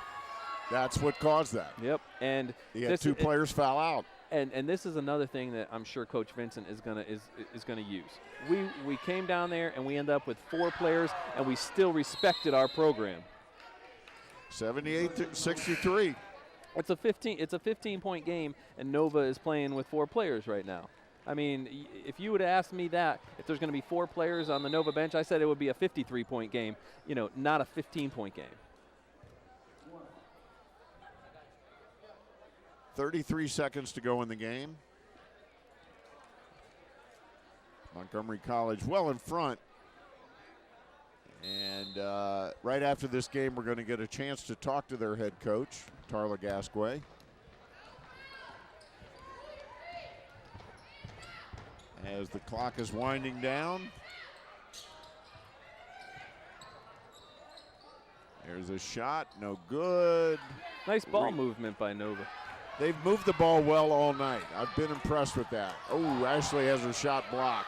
That's what caused that. Yep, and you had 2 players foul out. And this is another thing that I'm sure Coach Vincent is gonna use. We came down there and we ended up with 4 players, and we still respected our program. 78-63. It's a 15-point game, and Nova is playing with 4 players right now. I mean, if you would have asked me that, if there's going to be 4 players on the Nova bench, I said it would be a 53-point game, not a 15-point game. 33 seconds to go in the game. Montgomery College well in front. And right after this game, we're going to get a chance to talk to their head coach, Tarla Gasquet. As the clock is winding down. There's a shot, no good. Nice ball movement by Nova. They've moved the ball well all night. I've been impressed with that. Oh, Ashley has her shot blocked.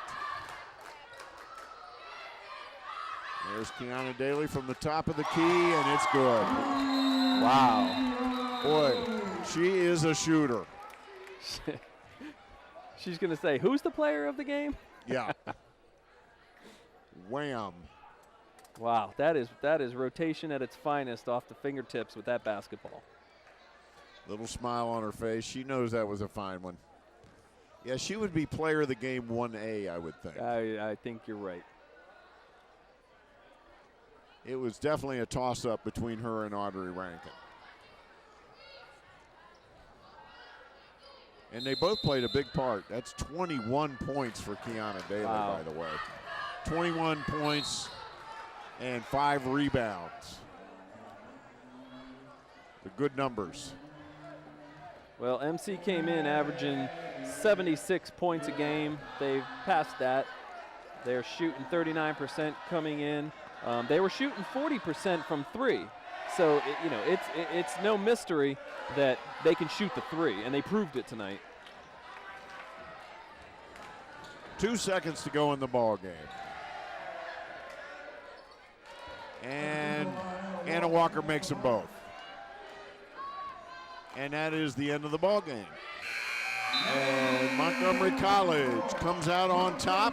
There's Kiana Daly from the top of the key, and it's good. Wow. Boy, she is a shooter. She's going to say, who's the player of the game? Yeah. Wham. Wow, that is rotation at its finest off the fingertips with that basketball. Little smile on her face. She knows that was a fine one. Yeah, she would be player of the game 1A, I would think. I think you're right. It was definitely a toss-up between her and Audrey Rankin. And they both played a big part. That's 21 points for Kiana Daly, by the way. 21 points and 5 rebounds. The good numbers. Well, MC came in averaging 76 points a game. They've passed that. They're shooting 39% coming in. They were shooting 40% from 3. So, it's no mystery that they can shoot the 3, and they proved it tonight. 2 seconds to go in the ball game. And Anna Walker makes them both. And that is the end of the ball game. And And Montgomery College comes out on top,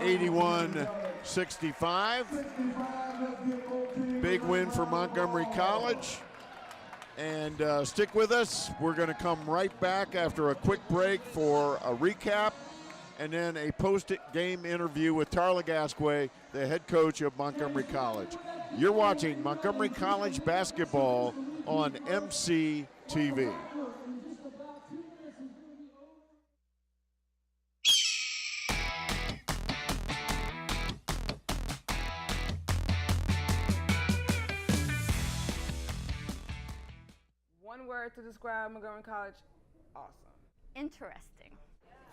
81-65. Big win for Montgomery College. And stick with us. We're going to come right back after a quick break for a recap and then a post-game interview with Tarla Gasquet, the head coach of Montgomery College. You're watching Montgomery College basketball on MCTV. One word to describe Montgomery College: awesome. Interesting.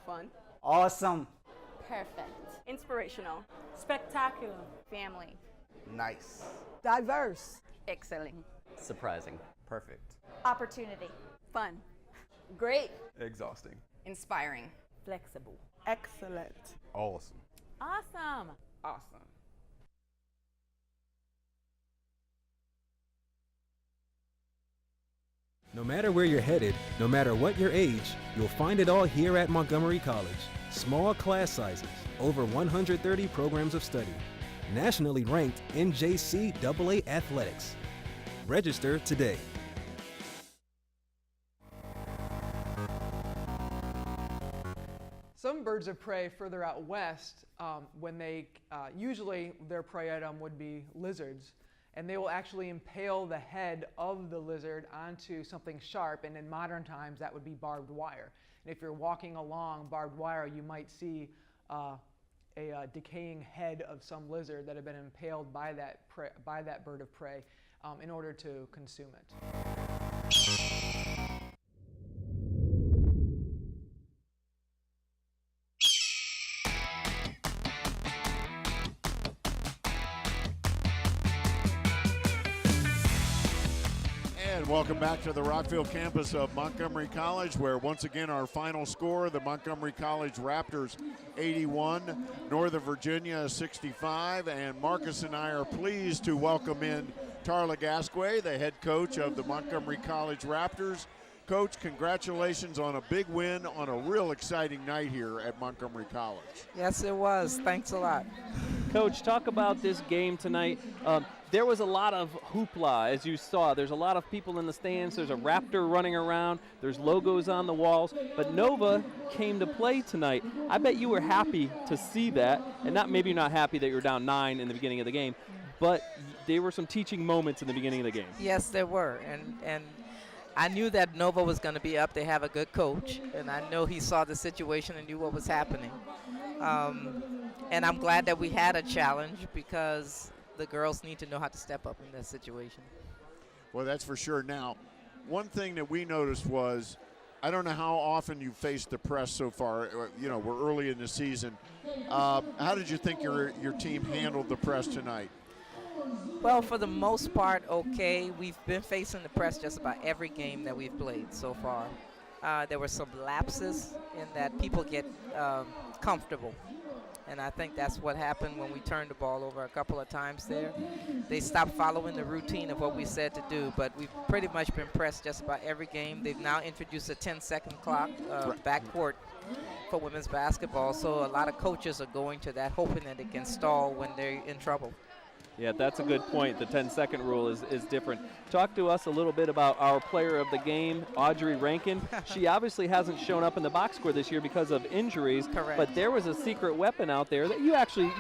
Fun. Awesome. Perfect. Inspirational. Spectacular. Family. Nice. Diverse. Excelling. Surprising. Perfect. Opportunity. Fun. Great. Exhausting. Inspiring. Flexible. Excellent. Awesome. Awesome. Awesome. No matter where you're headed, no matter what your age, you'll find it all here at Montgomery College. Small class sizes, over 130 programs of study. Nationally ranked NJCAA athletics. Register today. Some birds of prey further out west, when they usually their prey item would be lizards, and they will actually impale the head of the lizard onto something sharp, and in modern times that would be barbed wire. And if you're walking along barbed wire, you might see a decaying head of some lizard that had been impaled by that bird of prey in order to consume it. And welcome back to the Rockville campus of Montgomery College, where once again our final score, the Montgomery College Raptors 81, Northern Virginia 65, and Marcus and I are pleased to welcome in Tarla Gasquet, the head coach of the Montgomery College Raptors. Coach, congratulations on a big win on a real exciting night here at Montgomery College. Yes, it was. Thanks a lot. Coach, talk about this game tonight. There was a lot of hoopla, as you saw. There's a lot of people in the stands. There's a Raptor running around. There's logos on the walls. But Nova came to play tonight. I bet you were happy to see that, and maybe you're not happy that you're down 9 in the beginning of the game, but there were some teaching moments in the beginning of the game. Yes, there were, and I knew that Nova was going to be up. They have a good coach, and I know he saw the situation and knew what was happening. And I'm glad that we had a challenge, because the girls need to know how to step up in that situation. Well, that's for sure. Now, one thing that we noticed was, I don't know how often you faced the press so far. You know, we're early in the season. How did you think your team handled the press tonight? Well, for the most part, okay. We've been facing the press just about every game that we've played so far. There were some lapses in that people get comfortable. And I think that's what happened when we turned the ball over a couple of times there. They stopped following the routine of what we said to do, but we've pretty much been pressed just about every game. They've now introduced a 10-second clock backcourt for women's basketball, so a lot of coaches are going to that, hoping that it can stall when they're in trouble. Yeah, that's a good point. The 10-second rule is different. Talk to us a little bit about our player of the game, Audrey Rankin. She obviously hasn't shown up in the box score this year because of injuries. Correct. But there was a secret weapon out there that you actually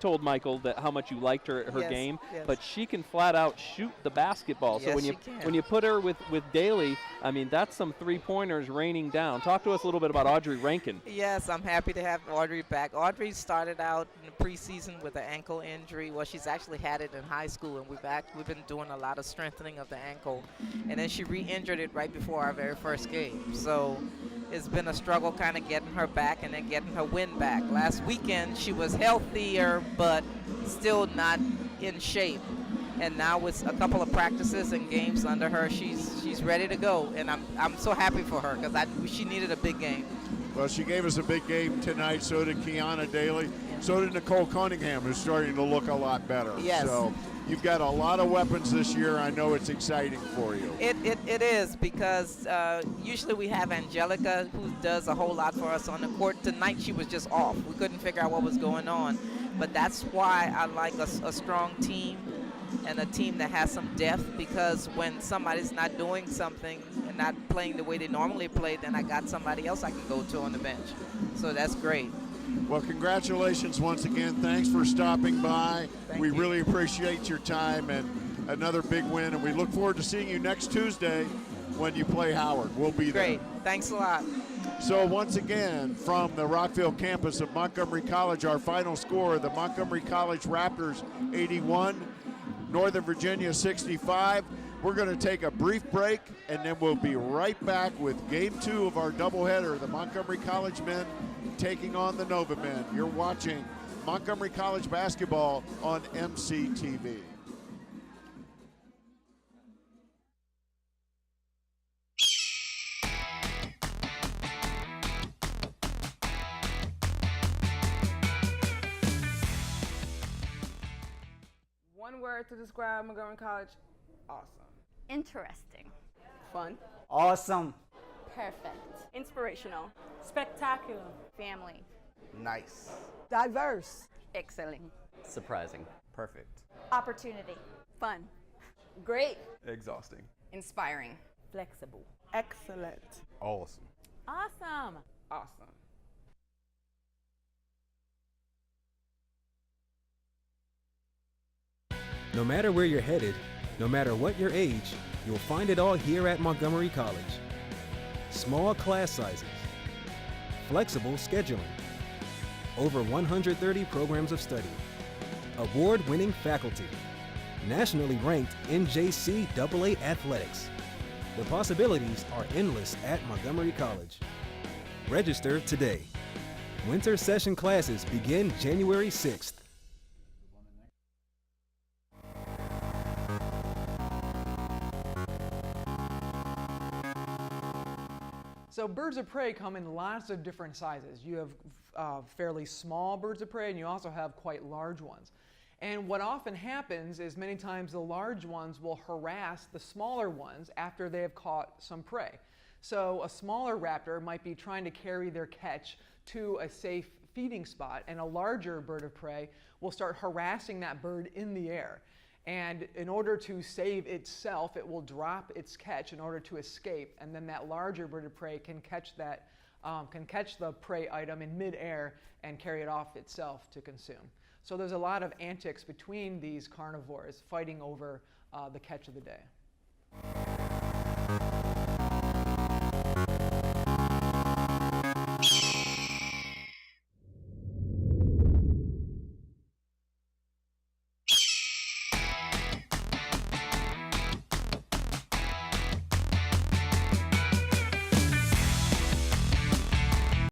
told Michael that how much you liked her Yes, game. yes. But she can flat out shoot the basketball. Yes, so she can. when you put her with Daly, I mean, that's some three-pointers raining down. Talk to us a little bit about Audrey Rankin. Yes, I'm happy to have Audrey back. Audrey started out in the preseason with an ankle injury. Well, she's actually had it in high school, and we've been doing a lot of strengthening of the ankle. And then she re-injured it right before our very first game. So it's been a struggle kind of getting her back and then getting her win back. Last weekend, she was healthier, but still not in shape. And now with a couple of practices and games under her, she's ready to go. And I'm so happy for her, because she needed a big game. Well, she gave us a big game tonight. So did Kiana Daly. So did Nicole Cunningham, who's starting to look a lot better. Yes. So You've got a lot of weapons this year. I know it's exciting for you. It is because usually we have Angelica who does a whole lot for us on the court. Tonight she was just off. We couldn't figure out what was going on. But that's why I like a strong team and a team that has some depth, because when somebody's not doing something and not playing the way they normally play, then I got somebody else I can go to on the bench. So that's great. Well, congratulations once again. Thanks for stopping by. We really appreciate your time, and another big win. And we look forward to seeing you next Tuesday when you play Howard. We'll be there. Great. Thanks a lot. So once again, from the Rockville campus of Montgomery College, our final score, the Montgomery College Raptors 81, Northern Virginia 65. We're going to take a brief break, and then we'll be right back with Game 2 of our doubleheader, the Montgomery College men taking on the Nova men. You're watching Montgomery College basketball on MCTV. One word to describe Montgomery College: awesome. Interesting. Fun. Awesome. Perfect. Inspirational. Spectacular. Family. Nice. Diverse. Excelling. Surprising. Perfect. Opportunity. Fun. Great. Exhausting. Inspiring. Flexible. Excellent. Awesome. Awesome. Awesome. No matter where you're headed, no matter what your age, you'll find it all here at Montgomery College. Small class sizes, flexible scheduling, over 130 programs of study, award-winning faculty, nationally ranked NJCAA athletics. The possibilities are endless at Montgomery College. Register today. Winter session classes begin January 6th. So birds of prey come in lots of different sizes. You have fairly small birds of prey, and you also have quite large ones. And what often happens is many times the large ones will harass the smaller ones after they have caught some prey. So a smaller raptor might be trying to carry their catch to a safe feeding spot, and a larger bird of prey will start harassing that bird in the air. And in order to save itself, it will drop its catch in order to escape, and then that larger bird of prey can catch that, can catch the prey item in midair and carry it off itself to consume. So there's a lot of antics between these carnivores fighting over the catch of the day.